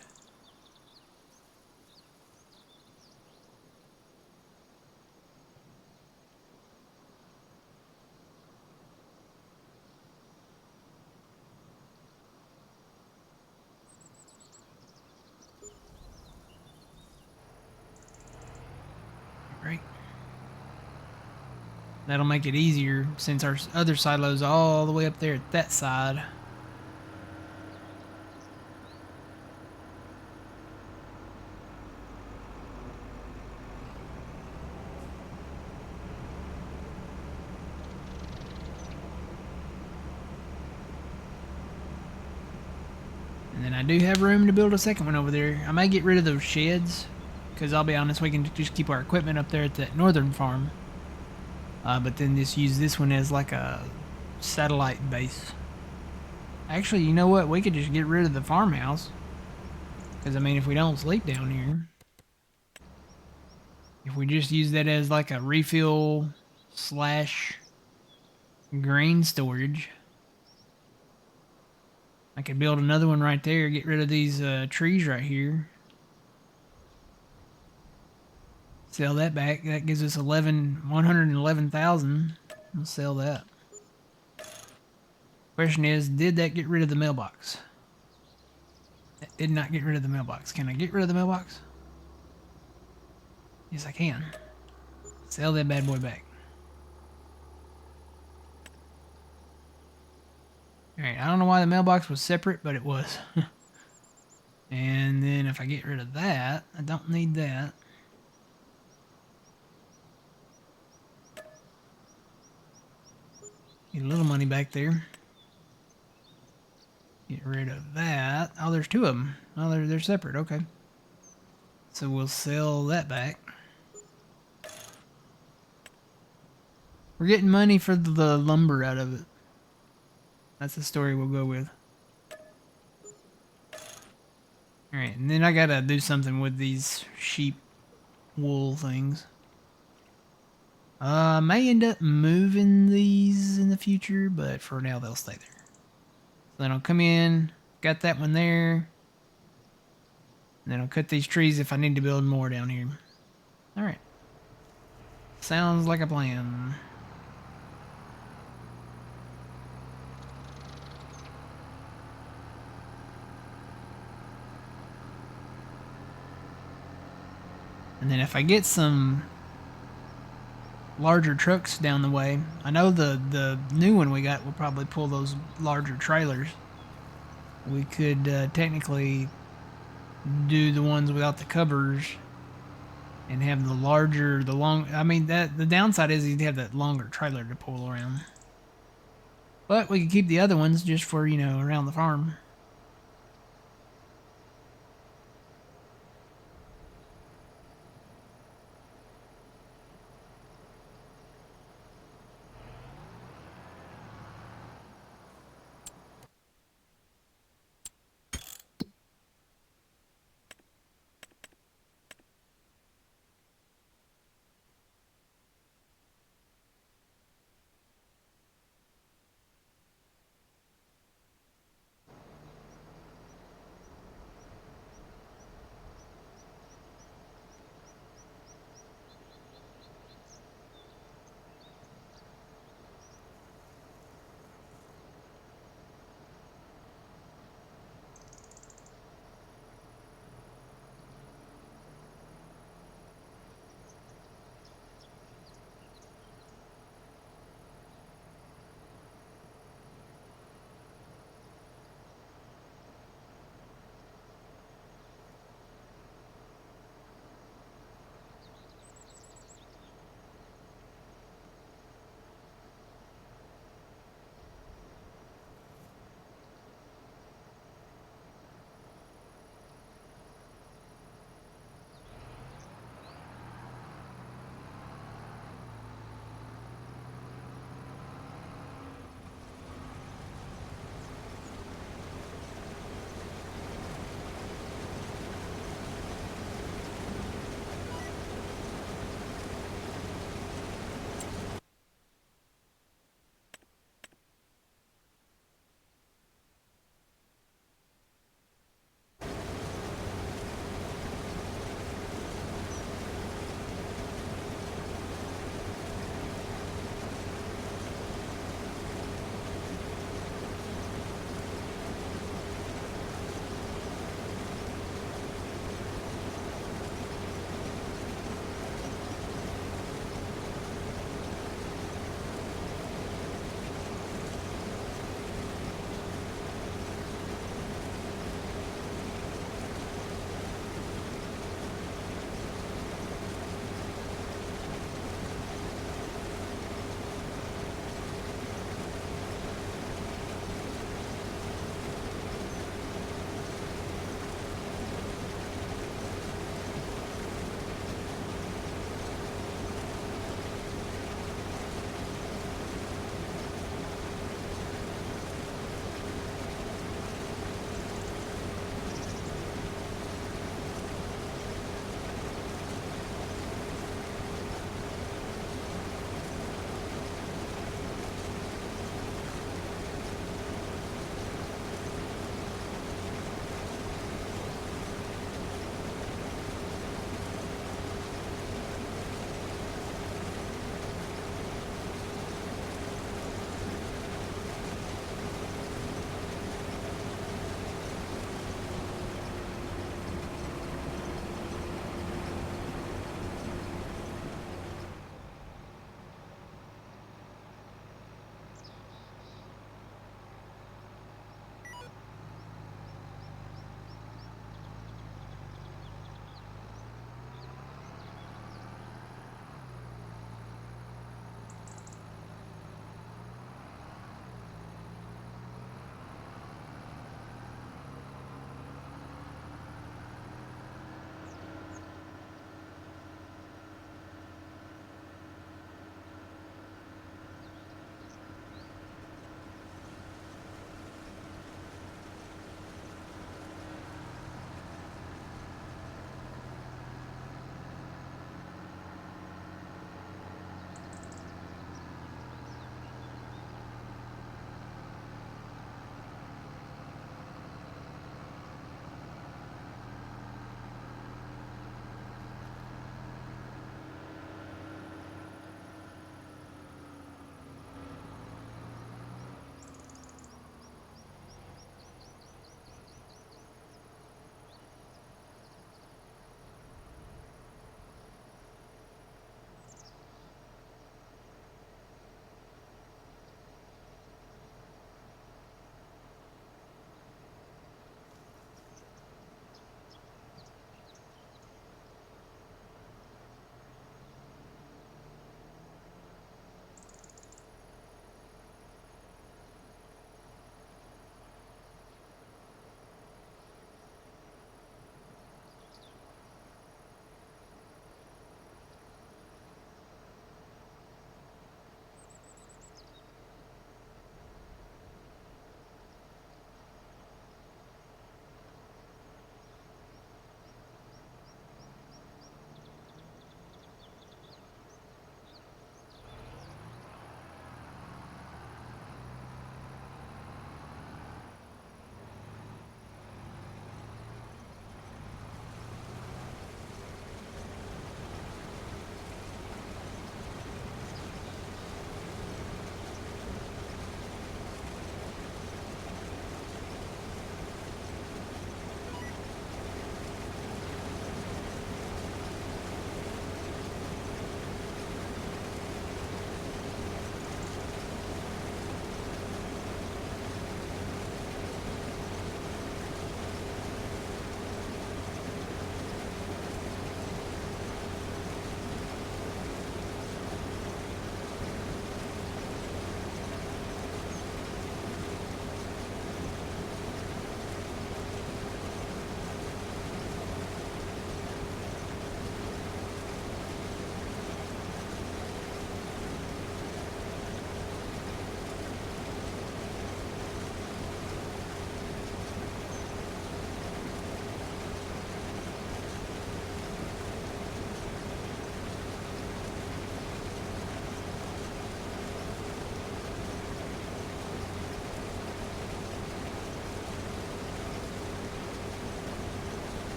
Right. That'll make it easier since our other silo's all the way up there at that side. And then I do have room to build a second one over there. I may get rid of those sheds, because I'll be honest, we can just keep our equipment up there at that northern farm. But then just use this one as like a satellite base. Actually, you know what? We could just get rid of the farmhouse. Because, I mean, if we don't sleep down here, if we just use that as like a refill slash grain storage, I could build another one right there, get rid of these trees right here. Sell that back. That gives us 111,000. We'll sell that. Question is, did that get rid of the mailbox? That did not get rid of the mailbox. Can I get rid of the mailbox? Yes, I can. Sell that bad boy back. Alright, I don't know why the mailbox was separate, but it was. And then if I get rid of that, I don't need that. Get a little money back there. Get rid of that. Oh, there's two of them. Oh, they're separate. Okay. So we'll sell that back. We're getting money for the lumber out of it. That's the story we'll go with. Alright, and then I gotta do something with these sheep wool things. I may end up moving these in the future, but for now they'll stay there. So then I'll come in, got that one there. And then I'll cut these trees if I need to build more down here. Alright. Sounds like a plan. And then if I get some larger trucks down the way, I know the new one we got will probably pull those larger trailers. We could technically do the ones without the covers and have the larger, I mean, that the downside is you'd have that longer trailer to pull around. But we could keep the other ones just for, you know, around the farm.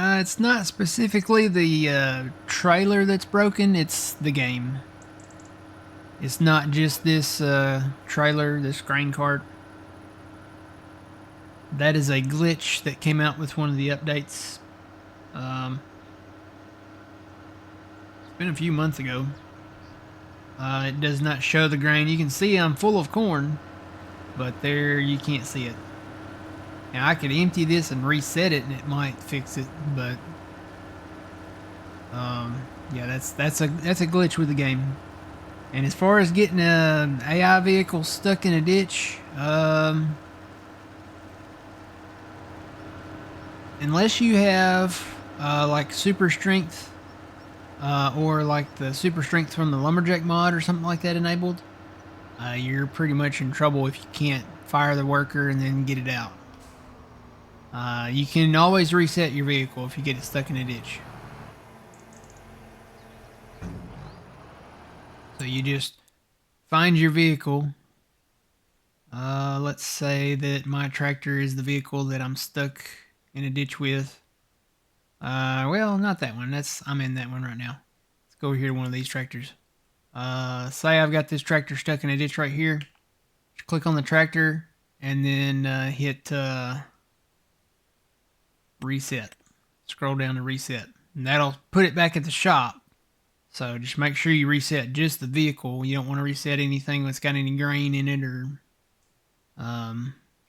It's not specifically the trailer that's broken, it's the game. It's not just this trailer, this grain cart. That is a glitch that came out with one of the updates. It's been a few months ago. It does not show the grain. You can see I'm full of corn, but there you can't see it. Now I could empty this and reset it and it might fix it, but yeah, that's a glitch with the game. And as far as getting an AI vehicle stuck in a ditch, unless you have like super strength or like the super strength from the lumberjack mod or something like that enabled, you're pretty much in trouble if you can't fire the worker and then get it out. You can always reset your vehicle if you get it stuck in a ditch. So you just find your vehicle. Let's say that my tractor is the vehicle that I'm stuck in a ditch with. Well, not that one. I'm in that one right now. Let's go over here to one of these tractors. Say I've got this tractor stuck in a ditch right here. Just click on the tractor and then hit reset. Scroll down to reset. And that'll put it back at the shop. So just make sure you reset just the vehicle. You don't want to reset anything that's got any grain in it or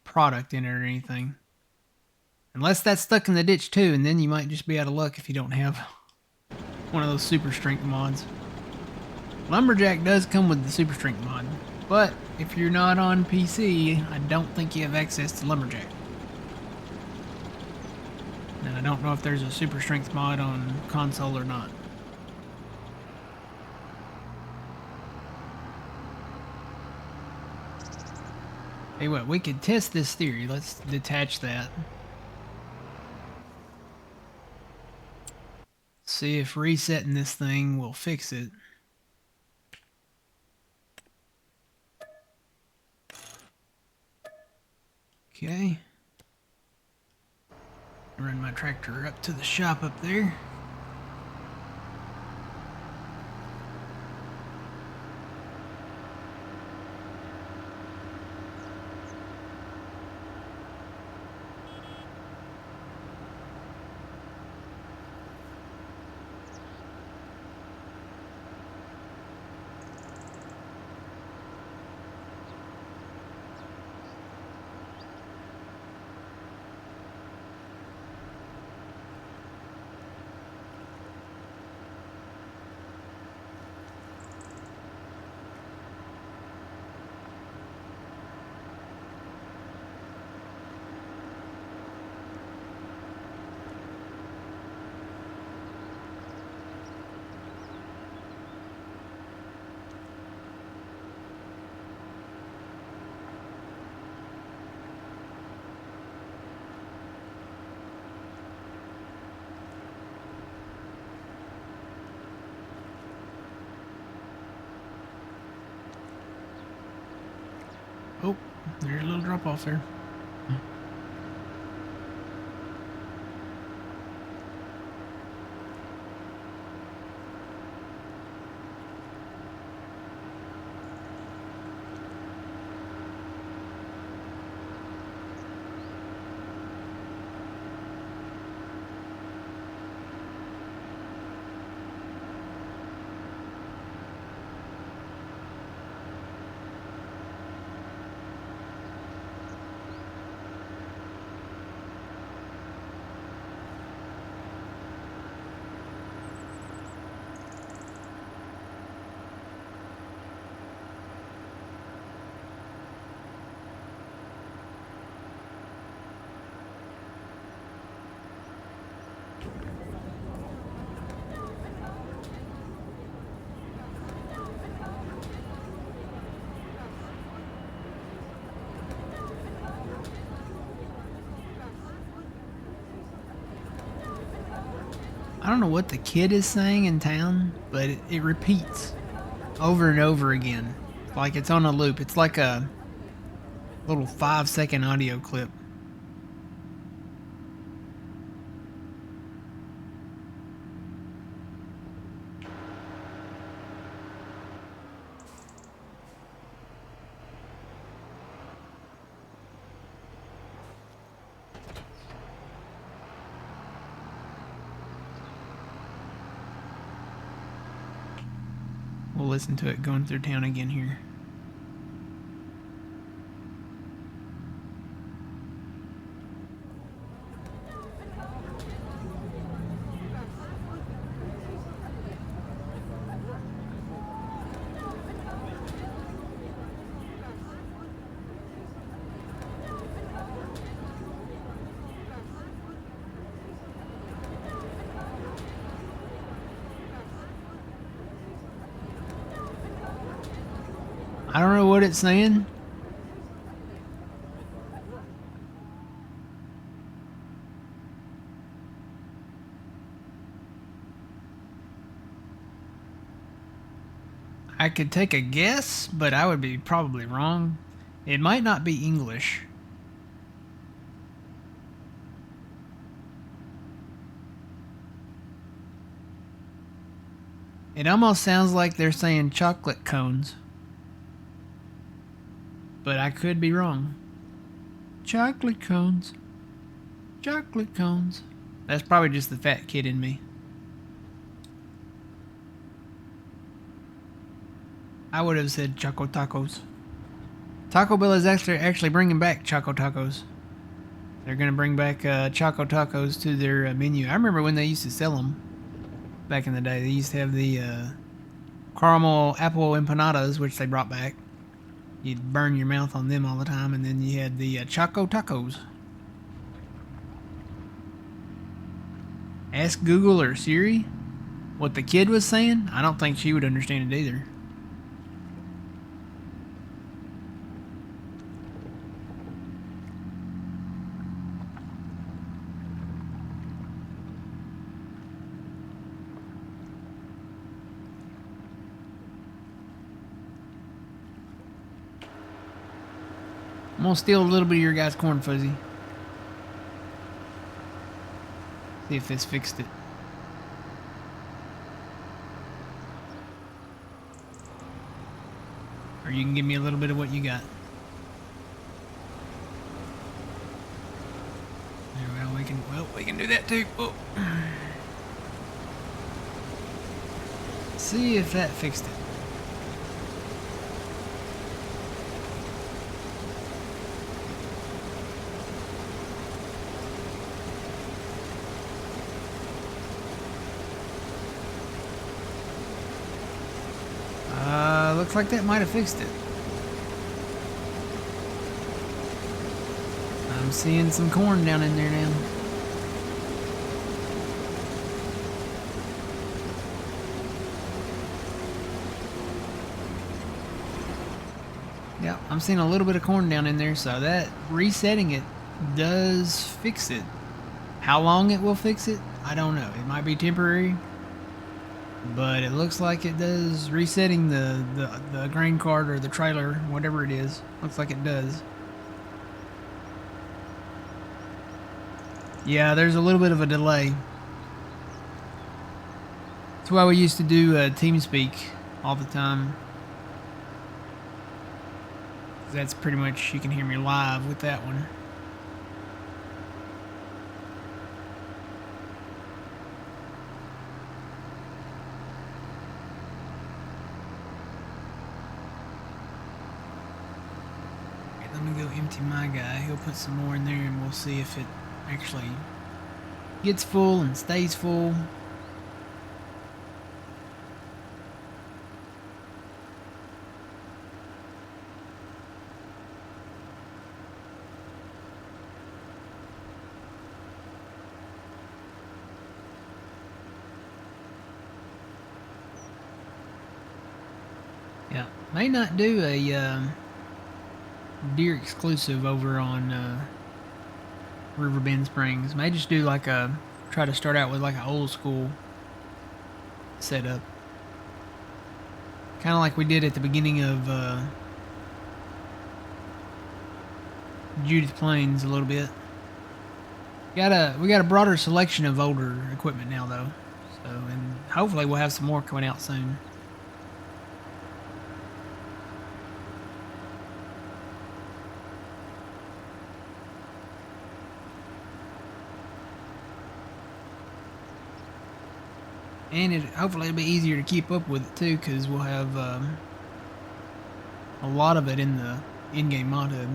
product in it or anything. Unless that's stuck in the ditch too, and then you might just be out of luck if you don't have one of those super strength mods. Lumberjack does come with the super strength mod, but if you're not on PC, I don't think you have access to Lumberjack. And I don't know if there's a super strength mod on console or not. Hey, what? We could test this theory. Let's detach that. See if resetting this thing will fix it. Okay. Run my tractor up to the shop up there. Oh, there's a little drop off there. I don't know what the kid is saying in town, but it repeats over and over again. Like it's on a loop. It's like a little 5-second audio clip. listen to it going through town again here. I don't know what it's saying. I could take a guess, but I would be probably wrong. It might not be English. It almost sounds like they're saying chocolate cones. But I could be wrong. Chocolate cones. Chocolate cones. That's probably just the fat kid in me. I would have said Choco Tacos. Taco Bell is actually bringing back Choco Tacos. They're going to bring back Choco Tacos to their menu. I remember when they used to sell them back in the day. They used to have the caramel apple empanadas, which they brought back. You'd burn your mouth on them all the time, and then you had the Choco Tacos. Ask Google or Siri what the kid was saying. I don't think she would understand it either. I'm gonna steal a little bit of your guys' corn fuzzy. See if this fixed it. Or you can give me a little bit of what you got. We can do that too. Oh. See if that fixed it. Looks like that might have fixed it. I'm seeing some corn down in there now. Yeah, I'm seeing a little bit of corn down in there, so that resetting it does fix it. How long it will fix it, I don't know. It might be temporary. But it looks like it does. Resetting the grain cart or the trailer, whatever it is, looks like it does. Yeah, there's a little bit of a delay. That's why we used to do TeamSpeak all the time. That's pretty much, you can hear me live with that one. Let me go empty my guy. He'll put some more in there and we'll see if it actually gets full and stays full. Yeah, may not do a deer exclusive over on Riverbend Springs. May just do like try to start out with like an old school setup, kind of like we did at the beginning of Judith Plains a little bit. We got a broader selection of older equipment now though, so and hopefully we'll have some more coming out soon. And hopefully it'll be easier to keep up with it too, because we'll have a lot of it in the in-game mod hub.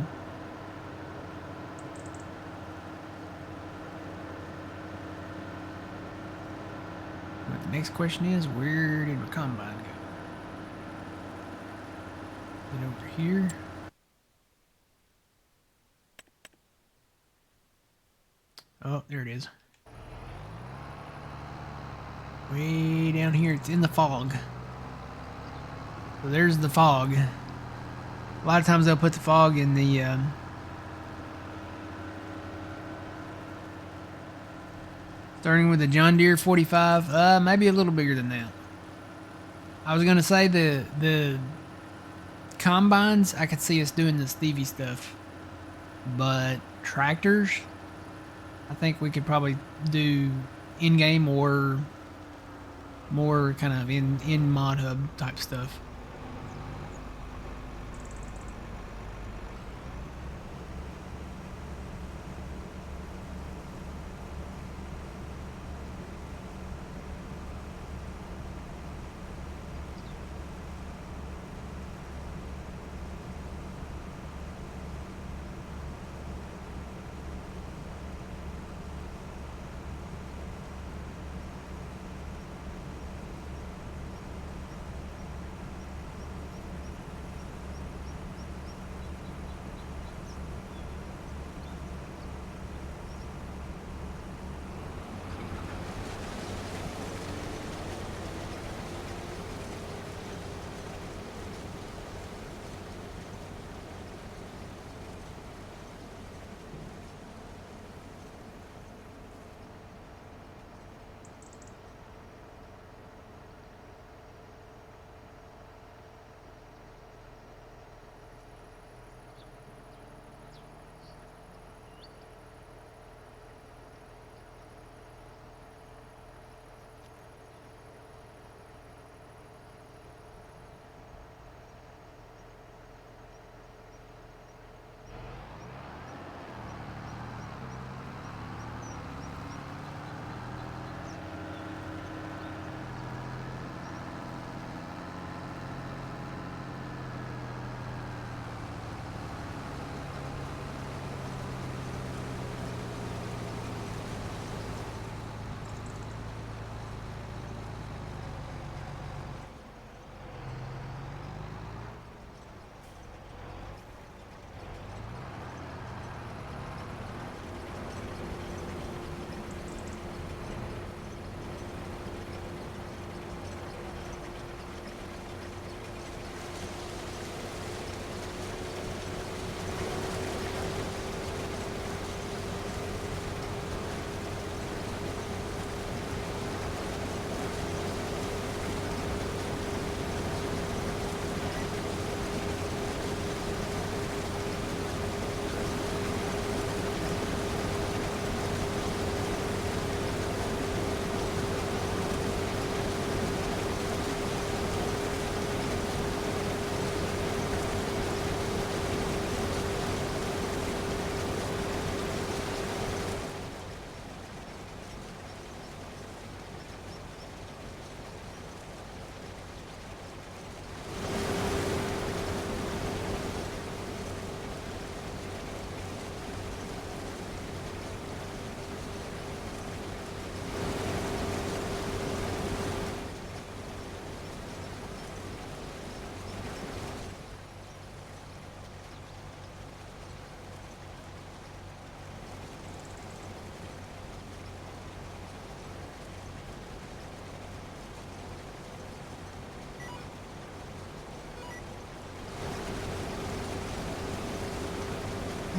But the next question is, where did our combine go? Is it over here? Oh, there it is. Way down here, it's in the fog. So there's the fog. A lot of times they'll put the fog in the starting with the John Deere 45, maybe a little bigger than that. I was gonna say the combines, I could see us doing the Stevie stuff, but tractors, I think we could probably do in-game or more kind of in mod hub type stuff.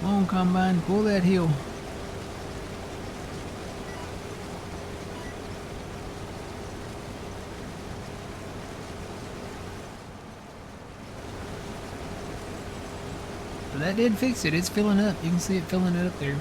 Come on, combine, pull that hill. So that did fix it. It's filling up. You can see it filling it up there.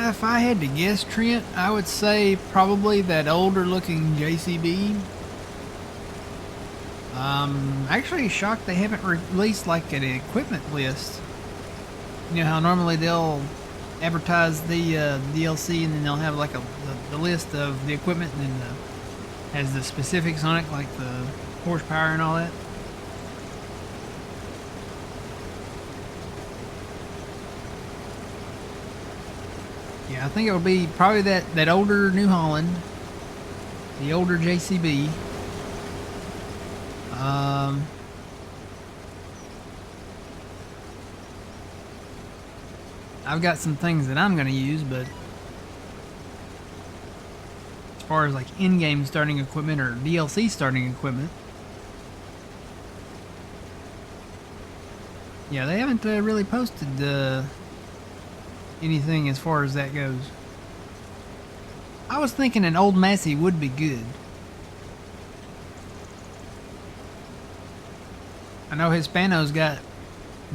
If I had to guess, Trent, I would say probably that older looking JCB. Actually shocked they haven't released like an equipment list. You know how normally they'll advertise the DLC and then they'll have like the list of the equipment and then has the specifics on it, like the horsepower and all that. Yeah, I think it'll be probably that older New Holland, the older JCB. I've got some things that I'm going to use, but as far as like in-game starting equipment or DLC starting equipment, yeah, they haven't really posted anything as far as that goes. I was thinking an old Massey would be good. I know Hispano's got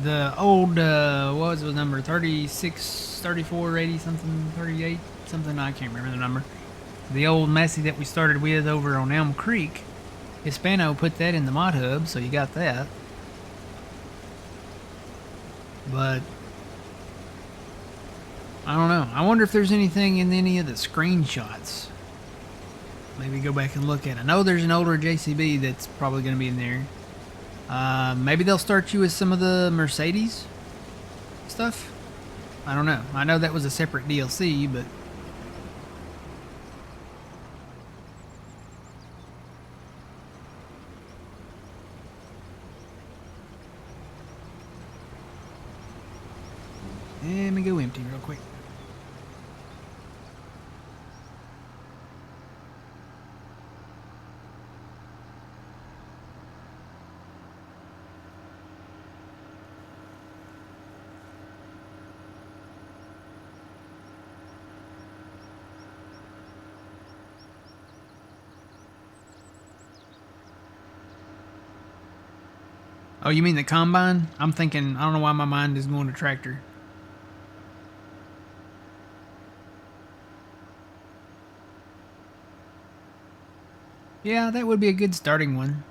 the old, what was the number? 36, 34, 80 something, 38 something, I can't remember the number. The old Massey that we started with over on Elm Creek. Hispano put that in the mod hub, so you got that. But I don't know. I wonder if there's anything in any of the screenshots. Maybe go back and look at it. I know there's an older JCB that's probably going to be in there. Maybe they'll start you with some of the Mercedes stuff. I don't know. I know that was a separate DLC, but let me go empty real quick. Oh, you mean the combine? I'm thinking, I don't know why my mind is going to tractor. Yeah, that would be a good starting one.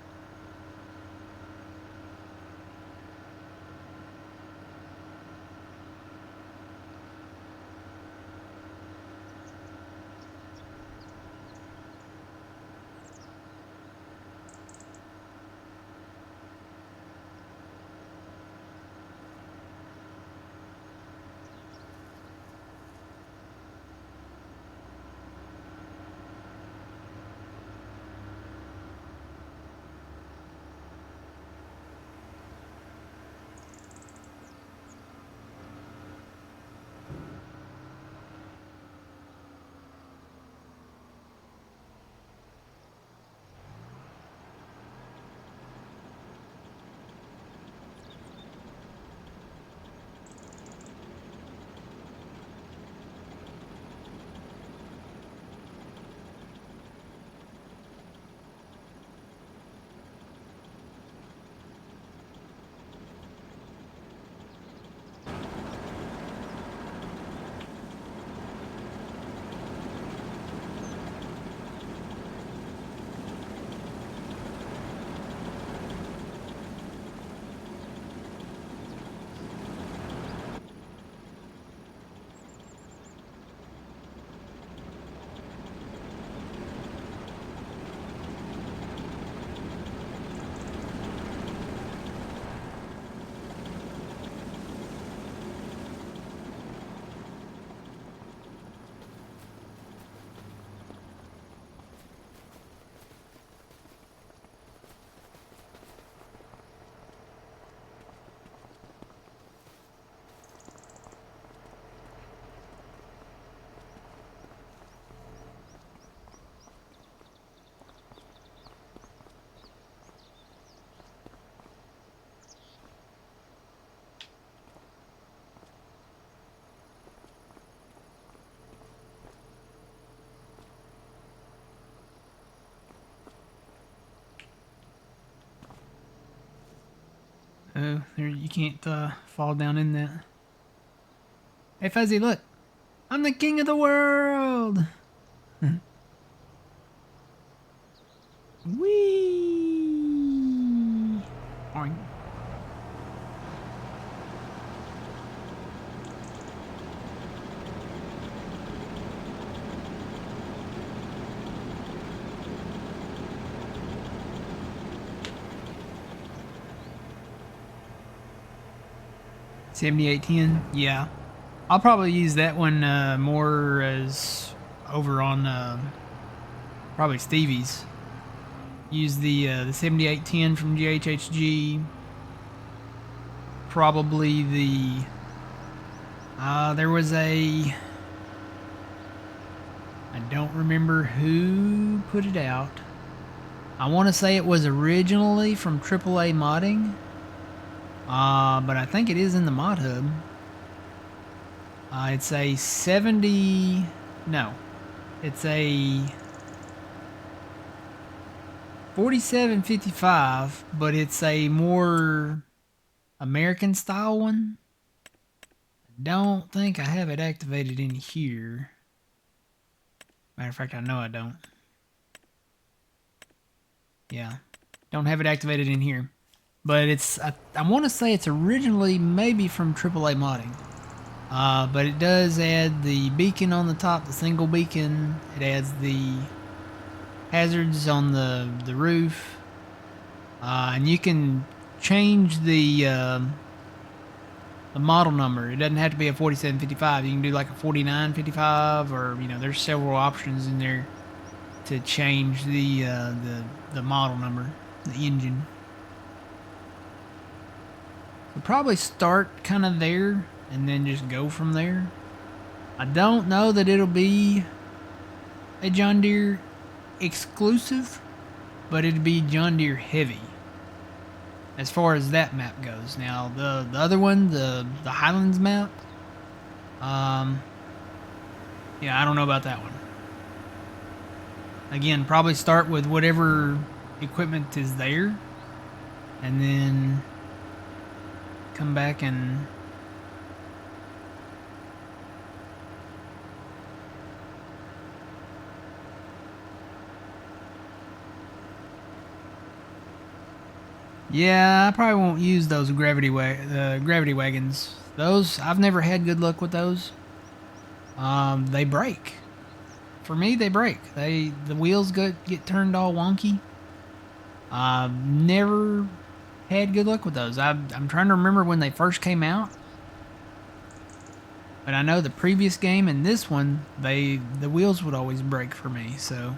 Oh, there, you can't fall down in that. Hey, Fuzzy, look. I'm the king of the world. Whee! Oink. $78.10, yeah. I'll probably use that one more as over on probably Stevie's. Use the 7810 from GHHG. Probably the there was a, I don't remember who put it out. I want to say it was originally from AAA Modding, but I think it is in the Mod Hub. It's a 70. No, it's a 4755, but it's a more American style one. I don't think I have it activated in here. Matter of fact, I know I don't. Yeah, don't have it activated in here. But it's, I want to say it's originally maybe from AAA Modding. But it does add the beacon on the top, the single beacon. It adds the hazards on the roof. And you can change the model number. It doesn't have to be a 4755. You can do like a 4955, or you know, there's several options in there to change the model number, the engine. We'll probably start kind of there and then just go from there. I don't know that it'll be a John Deere exclusive, but it'd be John Deere heavy as far as that map goes. Now the other one, the Highlands map, yeah, I don't know about that one. Again, probably start with whatever equipment is there, and then come back and yeah, I probably won't use those gravity wagons. Those, I've never had good luck with those. They break. For me, they break. The wheels get turned all wonky. I've never had good luck with those. I'm trying to remember when they first came out, but I know the previous game and this one, the wheels would always break for me. So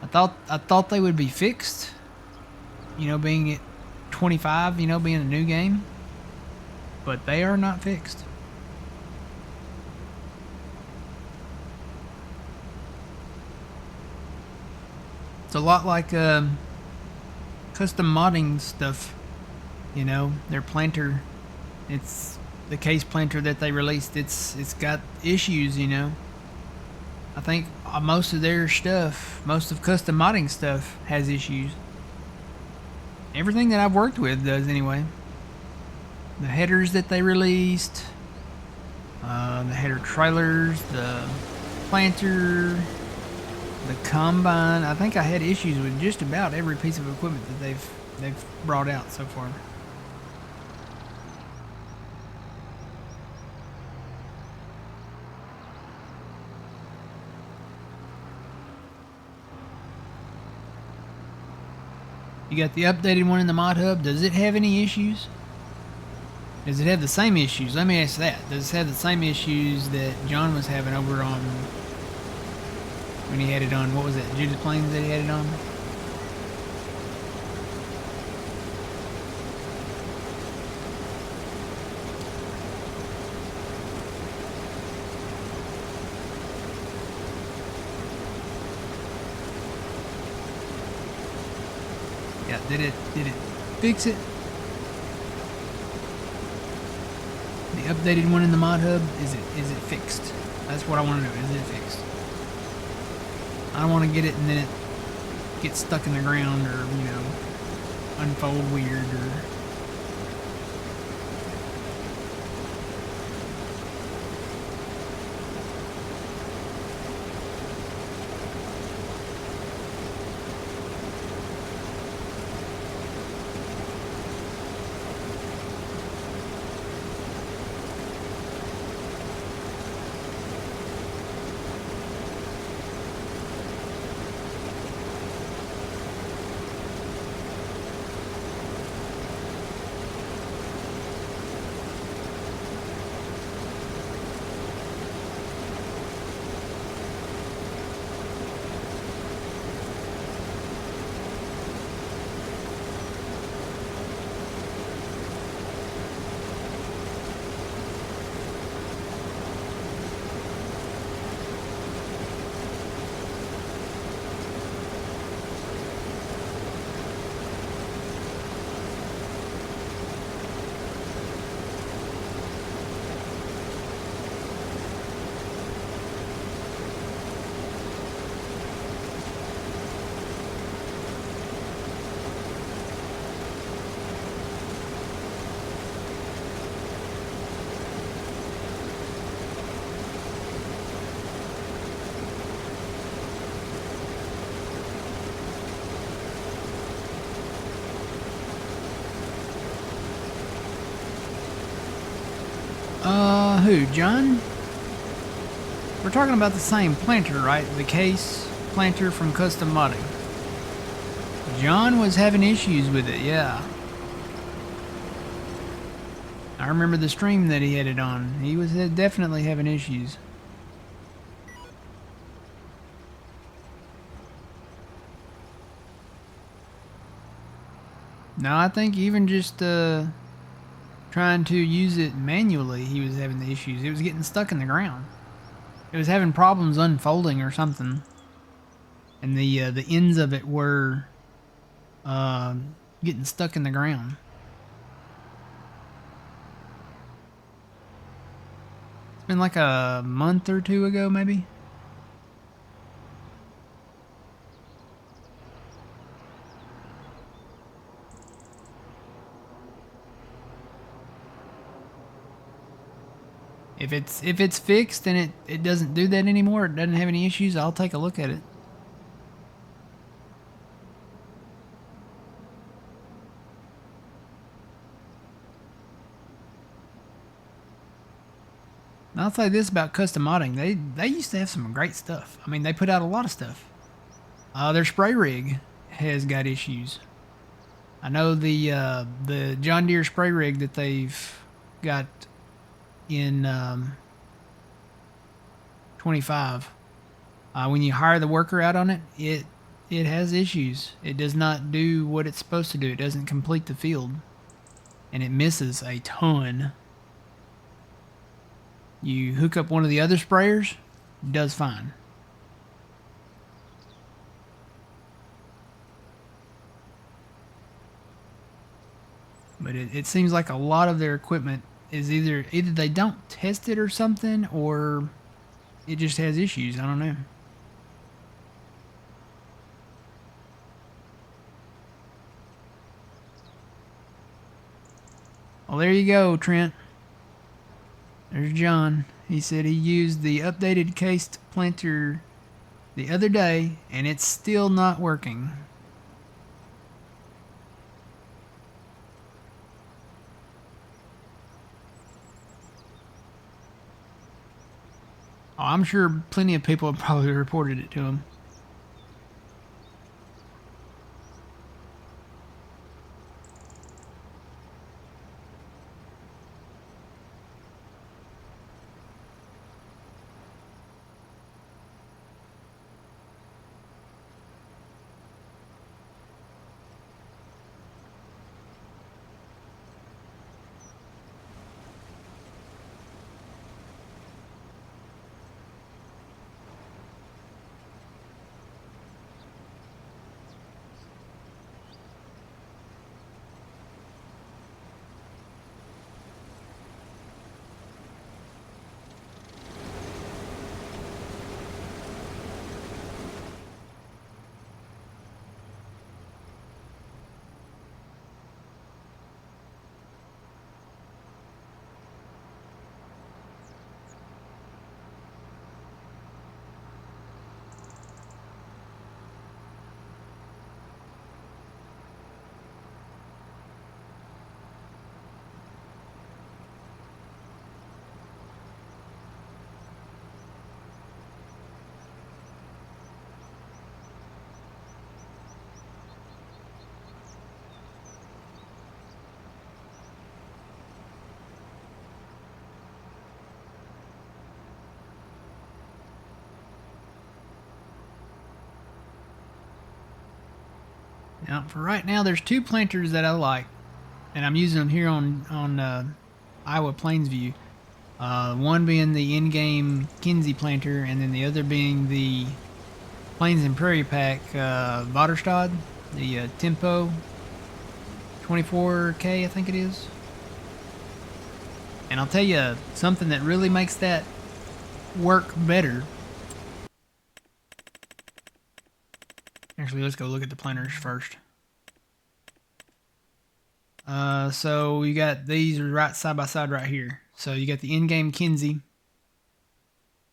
I thought they would be fixed. You know, being at 25, you know, being a new game, but they are not fixed. It's a lot like custom modding stuff, you know, their planter. It's the case planter that they released. It's got issues, you know. I think most of their stuff, most of custom modding stuff, has issues. Everything that I've worked with does anyway. The headers that they released, the header trailers, the planter, the combine. I think I had issues with just about every piece of equipment that they've brought out so far. You got the updated one in the mod hub. Does it have any issues? Does it have the same issues? Let me ask that. Does it have the same issues that John was having over on when he had it on? What was it? Judith Plains that he had it on? Yeah, did it fix it? The updated one in the mod hub, is it fixed? That's what I want to know. Is it fixed? I don't want to get it and then it gets stuck in the ground, or you know, unfold weird, or Who, John? We're talking about the same planter, right? The case planter from Custom Modding. John was having issues with it, yeah. I remember the stream that he had it on. He was definitely having issues. No, I think even just trying to use it manually, he was having the issues. It was getting stuck in the ground. It was having problems unfolding or something. And the ends of it were getting stuck in the ground. It's been like a month or two ago, maybe. If it's fixed and it doesn't do that anymore, it doesn't have any issues, I'll take a look at it. And I'll say this about custom modding. They used to have some great stuff. I mean, they put out a lot of stuff. Their spray rig has got issues. I know the John Deere spray rig that they've got in 25. When you hire the worker out on it, it has issues. It does not do what it's supposed to do. It doesn't complete the field, and it misses a ton. You hook up one of the other sprayers, it does fine. But it seems like a lot of their equipment is either they don't test it or something, or it just has issues. I don't know. Well, there you go, Trent. There's John. He said he used the updated cased planter the other day, and it's still not working. Oh, I'm sure plenty of people have probably reported it to him. Now, for right now, there's two planters that I like, and I'm using them here on Iowa Plainsview. One being the in-game Kinsey planter, and then the other being the Plains and Prairie Pack Vaterstad, the Tempo 24K, I think it is. And I'll tell you something that really makes that work better. Actually, let's go look at the planters first. So you got these right side by side right here. So you got the in-game Kinsey,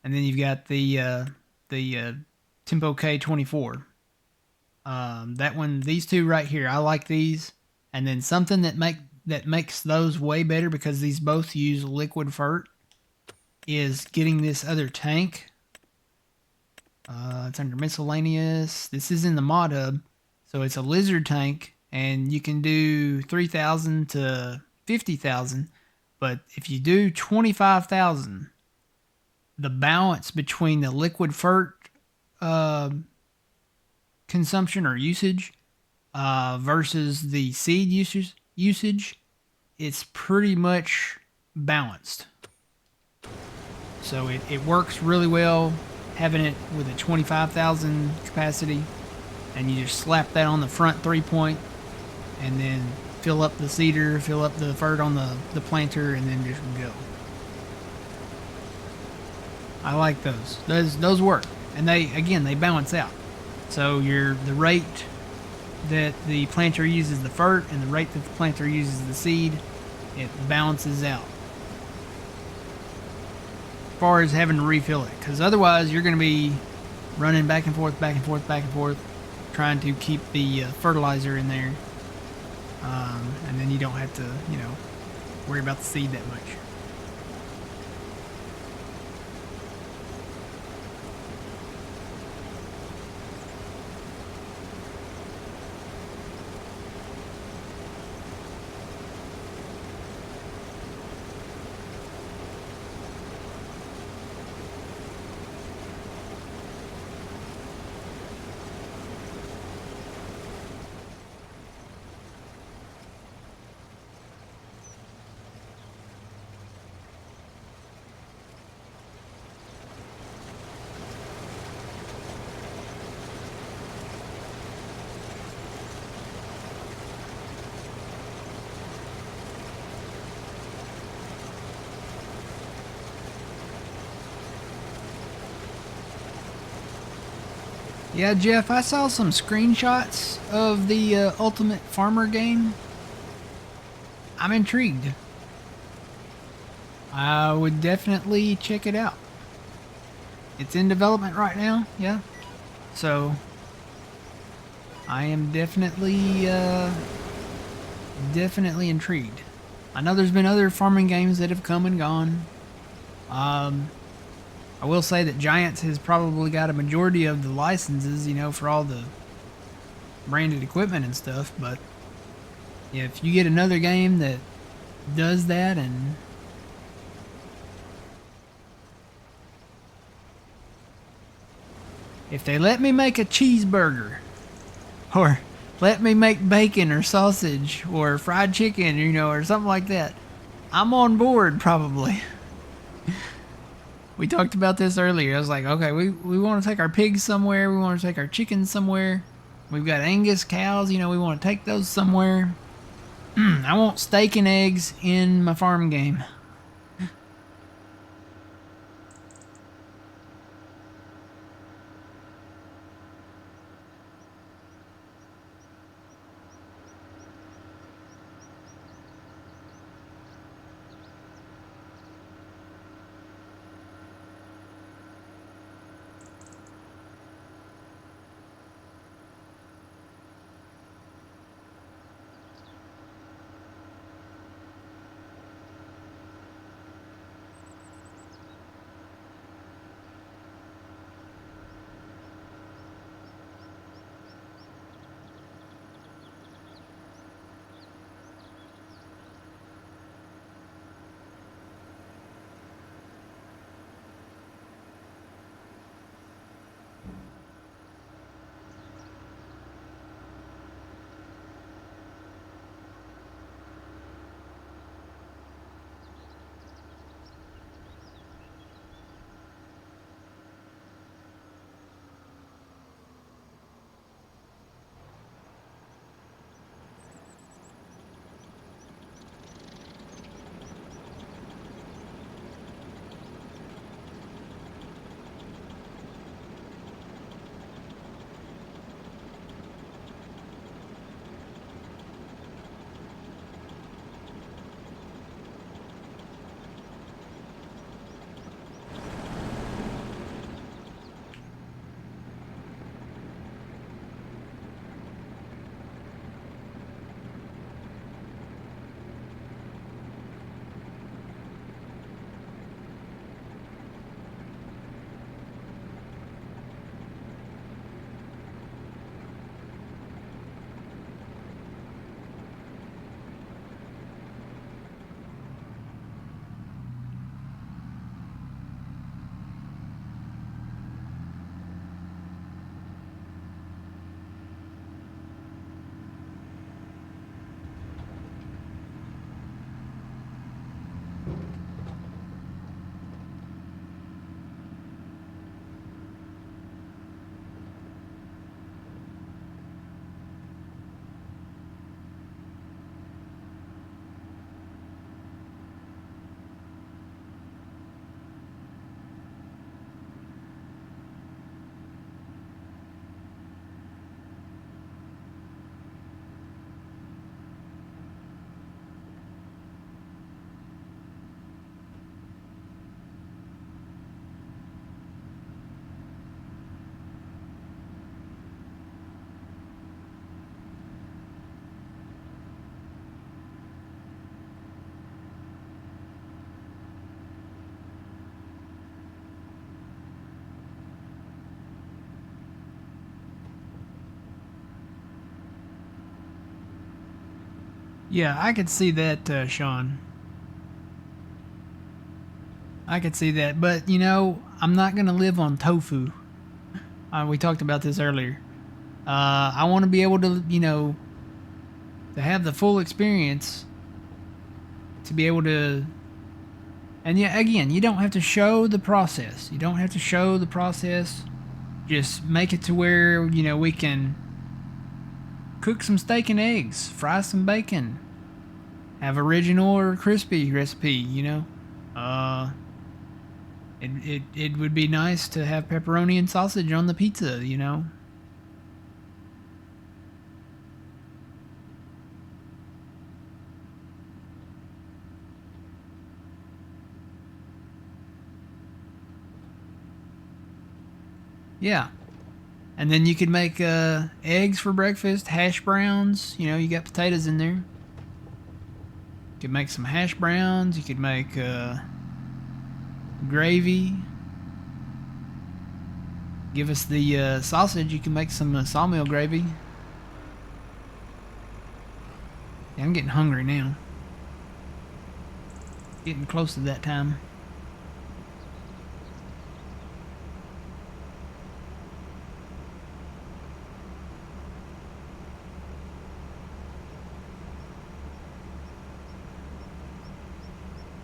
and then you've got the Tempo K24. That one, these two right here, I like these. And then something that that makes those way better, because these both use liquid fert, is getting this other tank. It's under miscellaneous. This is in the mod hub. So it's a lizard tank, and you can do 3,000 to 50,000. But if you do 25,000, the balance between the liquid fert consumption or usage versus the seed usage, it's pretty much balanced. So it works really well having it with a 25,000 capacity, and you just slap that on the front 3-point, and then fill up the seeder, fill up the fert on the planter, and then just go. I like those. Those work, and they balance out. So the rate that the planter uses the fert and the rate that the planter uses the seed, it balances out. As far as having to refill it, because otherwise you're going to be running back and forth, trying to keep the fertilizer in there, and then you don't have to, worry about the seed that much. Yeah, Jeff, I saw some screenshots of the Ultimate Farmer game. I'm intrigued. I would definitely check it out. It's in development right now, yeah. So, I am definitely intrigued. I know there's been other farming games that have come and gone. I will say that Giants has probably got a majority of the licenses, for all the branded equipment and stuff, but yeah, if you get another game that does that, and if they let me make a cheeseburger, or let me make bacon or sausage or fried chicken, or something like that, I'm on board probably. We talked about this earlier. I was like, okay, we want to take our pigs somewhere. We want to take our chickens somewhere. We've got Angus cows. We want to take those somewhere. I want steak and eggs in my farm game. Yeah, I could see that, Sean. I could see that, but you know, I'm not gonna live on tofu. We talked about this earlier. I want to be able to, you know, to have the full experience, to be able to, and yeah, again, you don't have to show the process. You don't have to show the process. Just make it to where, you know, we can cook some steak and eggs, fry some bacon, have original or crispy recipe, you know. It would be nice to have pepperoni and sausage on the pizza, you know. Yeah. And then you could make eggs for breakfast, hash browns. You know, you got potatoes in there. You could make some hash browns. You could make gravy. Give us the sausage. You can make some sawmill gravy. Yeah, I'm getting hungry now. Getting close to that time.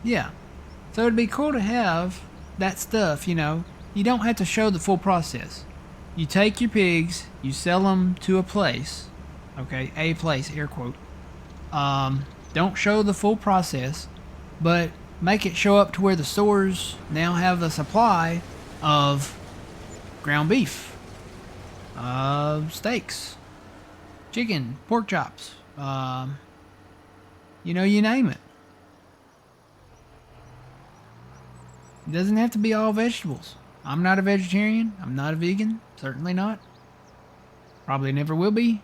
Yeah. So it'd be cool to have that stuff, you know. You don't have to show the full process. You take your pigs, you sell them to a place, okay, a place, air quote. Don't show the full process, but make it show up to where the stores now have a supply of ground beef, steaks, chicken, pork chops, you know, you name it. It doesn't have to be all vegetables. I'm not a vegetarian. I'm not a vegan. Certainly not. Probably never will be.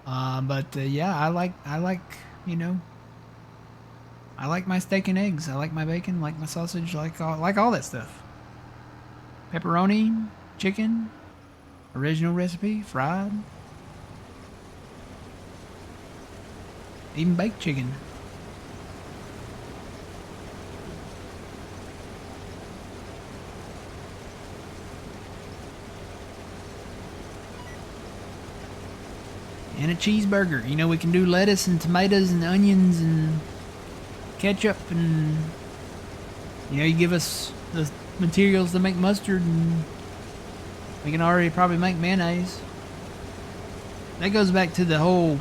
But yeah, I like, you know, I like my steak and eggs. I like my bacon, like my sausage, like all that stuff. Pepperoni, chicken, original recipe, fried, even baked chicken. And a cheeseburger. You know, we can do lettuce and tomatoes and onions and ketchup, and you know, you give us the materials to make mustard, and we can already probably make mayonnaise. That goes back to the whole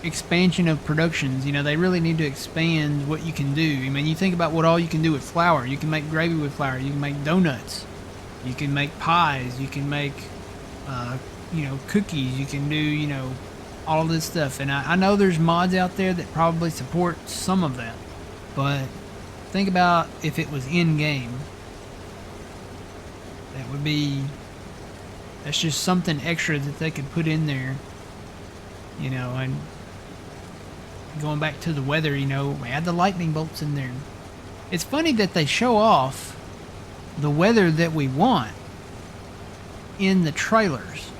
expansion of productions. You know, they really need to expand what you can do. I mean, you think about what all you can do with flour. You can make gravy with flour. You can make donuts. You can make pies. You can make you know, cookies. You can do, you know, all this stuff. And I know there's mods out there that probably support some of that, but think about if it was in game. That would be, that's just something extra that they could put in there, you know. And going back to the weather, you know, add the lightning bolts in there. It's funny that they show off the weather that we want in the trailers.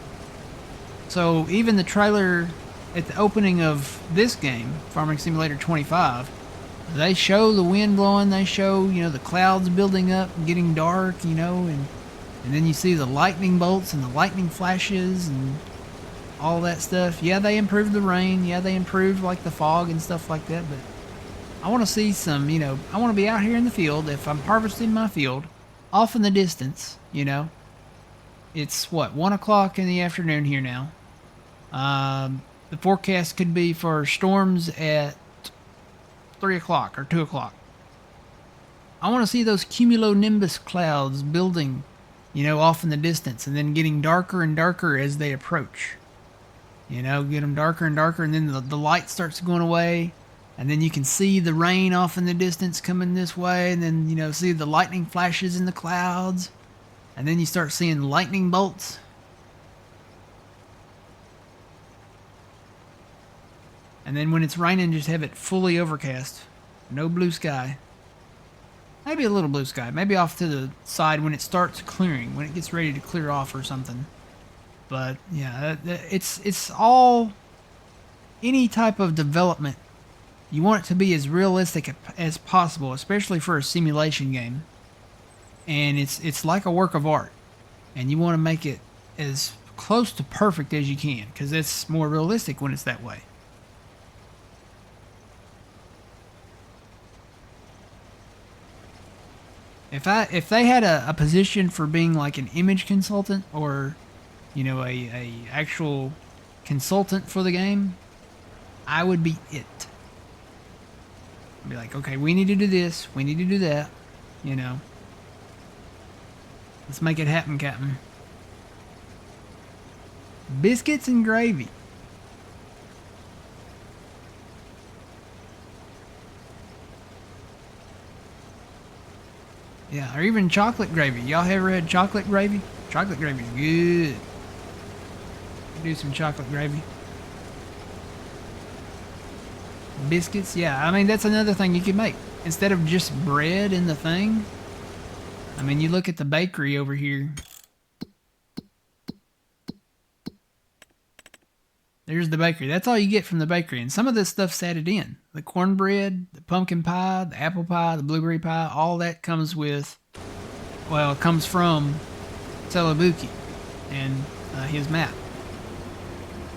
So even the trailer at the opening of this game, Farming Simulator 25, they show the wind blowing, they show, you know, the clouds building up and getting dark, you know, and then you see the lightning bolts and the lightning flashes and all that stuff. Yeah, they improved the rain. Yeah, they improved like the fog and stuff like that, but I want to see some, you know, I want to be out here in the field. If I'm harvesting my field, off in the distance, you know, it's what, 1 o'clock in the afternoon here now. The forecast could be for storms at 3 o'clock or 2 o'clock. I want to see those cumulonimbus clouds building, you know, off in the distance, and then getting darker and darker as they approach. You know, get them darker and darker, and then the light starts going away, and then you can see the rain off in the distance coming this way, and then, you know, see the lightning flashes in the clouds, and then you start seeing lightning bolts. And then when it's raining, just have it fully overcast. No blue sky. Maybe a little blue sky. Maybe off to the side when it starts clearing, when it gets ready to clear off or something. But yeah, it's all any type of development, you want it to be as realistic as possible, especially for a simulation game. And it's like a work of art, and you want to make it as close to perfect as you can, because it's more realistic when it's that way. If they had a position for being like an image consultant, or a actual consultant for the game, I would be it. I'd be like, okay, we need to do this, we need to do that, let's make it happen, Captain. Biscuits and gravy. Yeah, or even chocolate gravy. Y'all ever had chocolate gravy? Chocolate gravy's good. Do some chocolate gravy. Biscuits, yeah. I mean, that's another thing you could make. Instead of just bread in the thing. I mean, you look at the bakery over here. There's the bakery. That's all you get from the bakery. And some of this stuff's added in. The cornbread, the pumpkin pie, the apple pie, the blueberry pie, all that comes with, well, it comes from Celobuki and his map.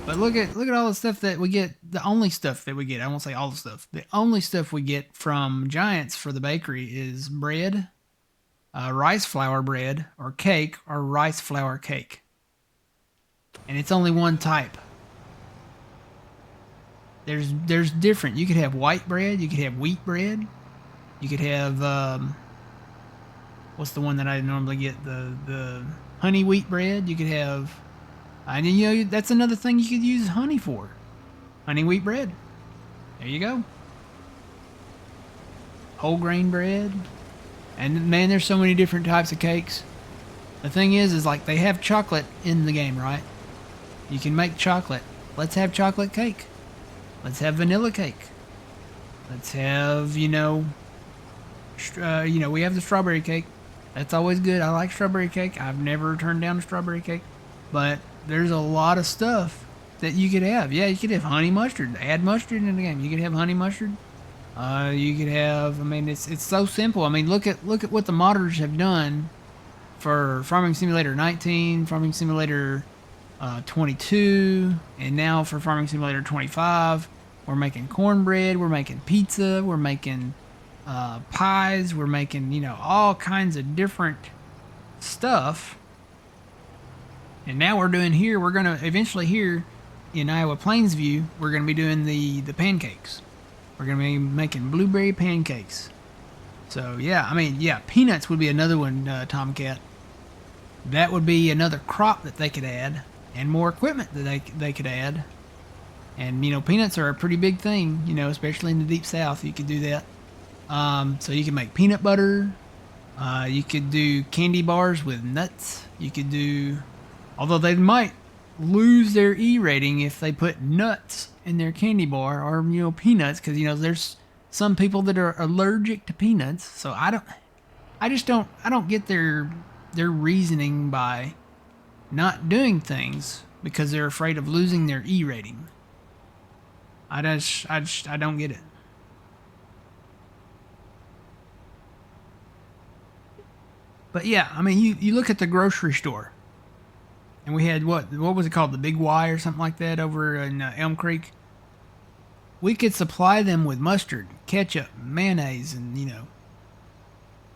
But look at all the stuff that we get. The only stuff that we get, I won't say all the stuff. The only stuff we get from Giants for the bakery is bread, rice flour bread, or cake, or rice flour cake. And it's only one type. There's different. You could have white bread. You could have wheat bread. You could have what's the one that I normally get? The honey wheat bread. You could have, and that's another thing you could use honey for. Honey wheat bread. There you go. Whole grain bread. And man, there's so many different types of cakes. The thing is like they have chocolate in the game, right? You can make chocolate. Let's have chocolate cake. Let's have vanilla cake. Let's have, we have the strawberry cake. That's always good. I like strawberry cake. I've never turned down a strawberry cake. But there's a lot of stuff that you could have. Yeah, you could have honey mustard. Add mustard in the game. You could have honey mustard. You could have, I mean, it's so simple. I mean, look at what the modders have done for Farming Simulator 19, Farming Simulator 22, and now for Farming Simulator 25. We're making cornbread, we're making pizza, we're making pies, we're making, all kinds of different stuff. And now we're doing here, we're going to eventually here in Iowa Plainsview, we're going to be doing the pancakes. We're going to be making blueberry pancakes. So, yeah, I mean, yeah, peanuts would be another one, Tomcat. That would be another crop that they could add, and more equipment that they could add. And, peanuts are a pretty big thing, especially in the deep south. You could do that. So you can make peanut butter. You could do candy bars with nuts. You could do, although they might lose their E rating if they put nuts in their candy bar, or, peanuts, because, there's some people that are allergic to peanuts. So I don't get their reasoning by not doing things because they're afraid of losing their E rating. I don't get it. But yeah, I mean, you look at the grocery store, and we had what was it called, the Big Y or something like that over in Elm Creek. We could supply them with mustard, ketchup, mayonnaise, and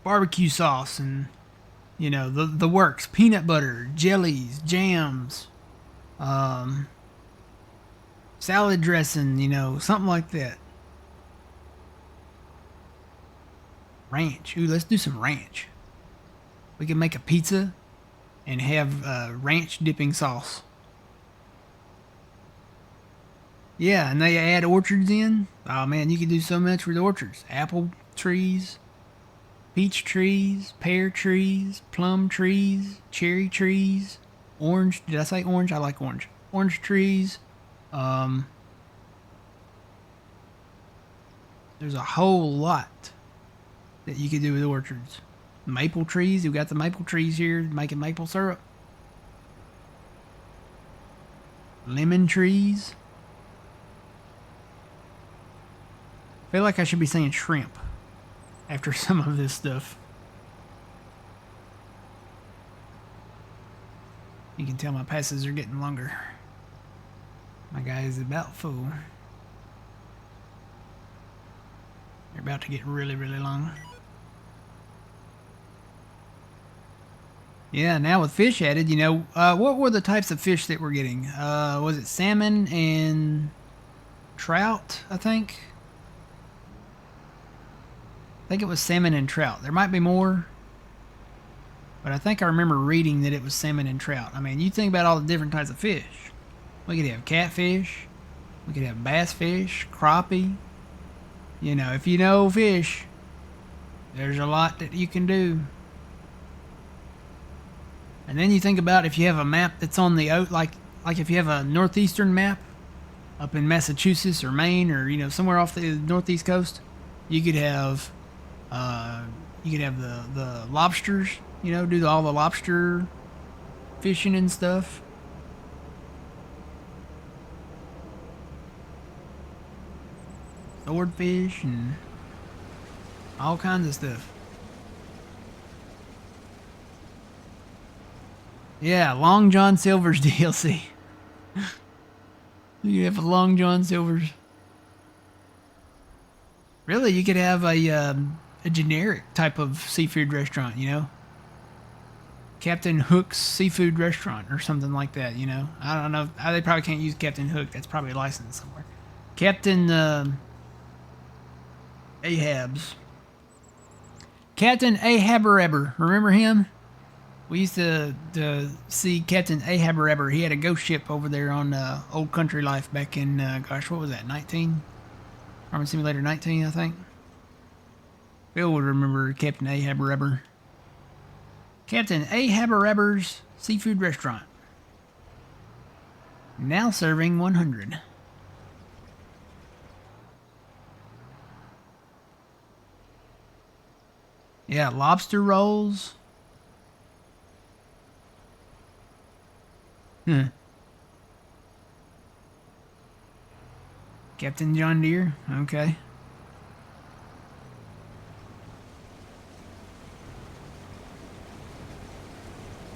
barbecue sauce, and the works, peanut butter, jellies, jams, salad dressing, something like that. Ranch. Ooh, let's do some ranch. We can make a pizza and have ranch dipping sauce. Yeah, and they add orchards in. Oh man, you can do so much with orchards. Apple trees, peach trees, pear trees, plum trees, cherry trees, orange. Did I say orange? I like orange. Orange trees. There's a whole lot that you could do with orchards. Maple trees. We've got the maple trees here making maple syrup. Lemon trees. feel like I should be saying shrimp after some of this stuff. You can tell my passes are getting longer. My guy is about full. They're about to get really, really long. Yeah, now with fish added, you know, what were the types of fish that we're getting? Was it salmon and trout, I think? I think it was salmon and trout. There might be more, but I think I remember reading that it was salmon and trout. I mean, you think about all the different types of fish. We could have catfish. We could have bass fish, crappie. You know, if you know fish, there's a lot that you can do. And then you think about if you have a map that's on the like if you have a northeastern map up in Massachusetts or Maine or, you know, somewhere off the northeast coast, you could have the lobsters, you know, do all the lobster fishing and stuff. Swordfish and all kinds of stuff. Yeah, Long John Silver's DLC. You could have a Long John Silver's. Really, you could have a generic type of seafood restaurant, you know? Captain Hook's Seafood Restaurant or something like that, you know? I don't know. They probably can't use Captain Hook. That's probably licensed somewhere. Captain Ahab's. Captain Ahaberebber. Remember him? We used to see Captain Ahaberebber. He had a ghost ship over there on Old Country Life back in, gosh, what was that, 19? Farming Simulator 19, I think. Bill would remember Captain Ahaberebber. Captain Ahaberebber's Seafood Restaurant. Now serving 100. Yeah, lobster rolls. Captain John Deere, okay.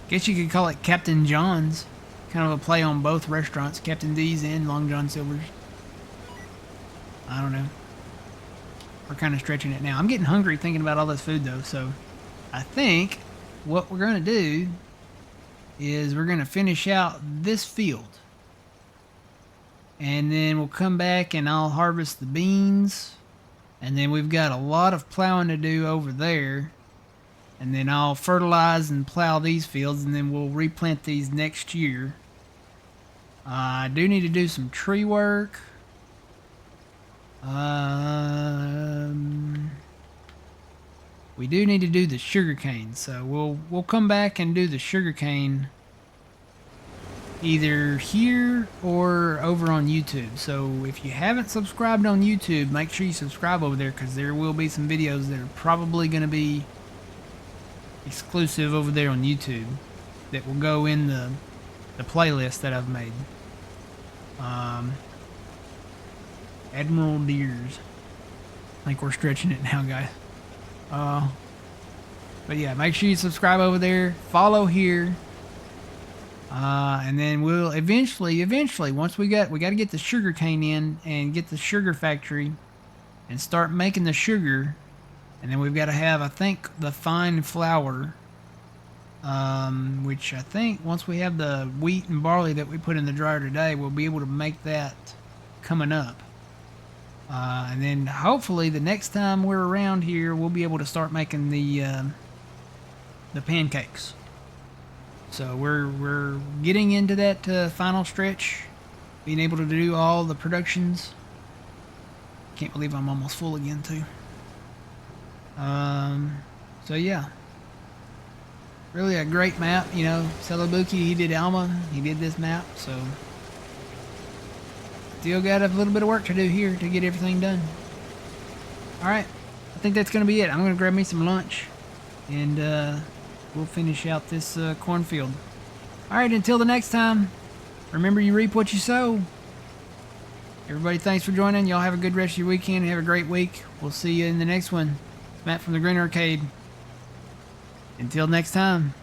Guess you could call it Captain John's. Kind of a play on both restaurants, Captain D's and Long John Silver's. I don't know. We're kind of stretching it now. I'm getting hungry thinking about all this food though, so I think what we're going to do is we're going to finish out this field. And then we'll come back and I'll harvest the beans. And then we've got a lot of plowing to do over there. And then I'll fertilize and plow these fields and then we'll replant these next year. I do need to do some tree work. We do need to do the sugarcane, so we'll come back and do the sugarcane either here or over on YouTube. So if you haven't subscribed on YouTube, make sure you subscribe over there because there will be some videos that are probably going to be exclusive over there on YouTube that will go in the playlist that I've made. Admiral Deers. I think we're stretching it now, guys. But yeah, make sure you subscribe over there, follow here, and then we'll eventually, once we got to get the sugar cane in and get the sugar factory and start making the sugar, and then we've got to have, I think, the fine flour, which I think once we have the wheat and barley that we put in the dryer today, we'll be able to make that coming up. And then hopefully the next time we're around here, we'll be able to start making the pancakes. So we're getting into that final stretch, being able to do all the productions. Can't believe I'm almost full again too. So yeah, really a great map. You know, Celobuki, he did Alma, he did this map, so. Still got a little bit of work to do here to get everything done. Alright, I think that's going to be it. I'm going to grab me some lunch and we'll finish out this cornfield. Alright, until the next time, remember you reap what you sow. Everybody, thanks for joining. Y'all have a good rest of your weekend. Have a great week. We'll see you in the next one. Matt from the Green Arcade. Until next time.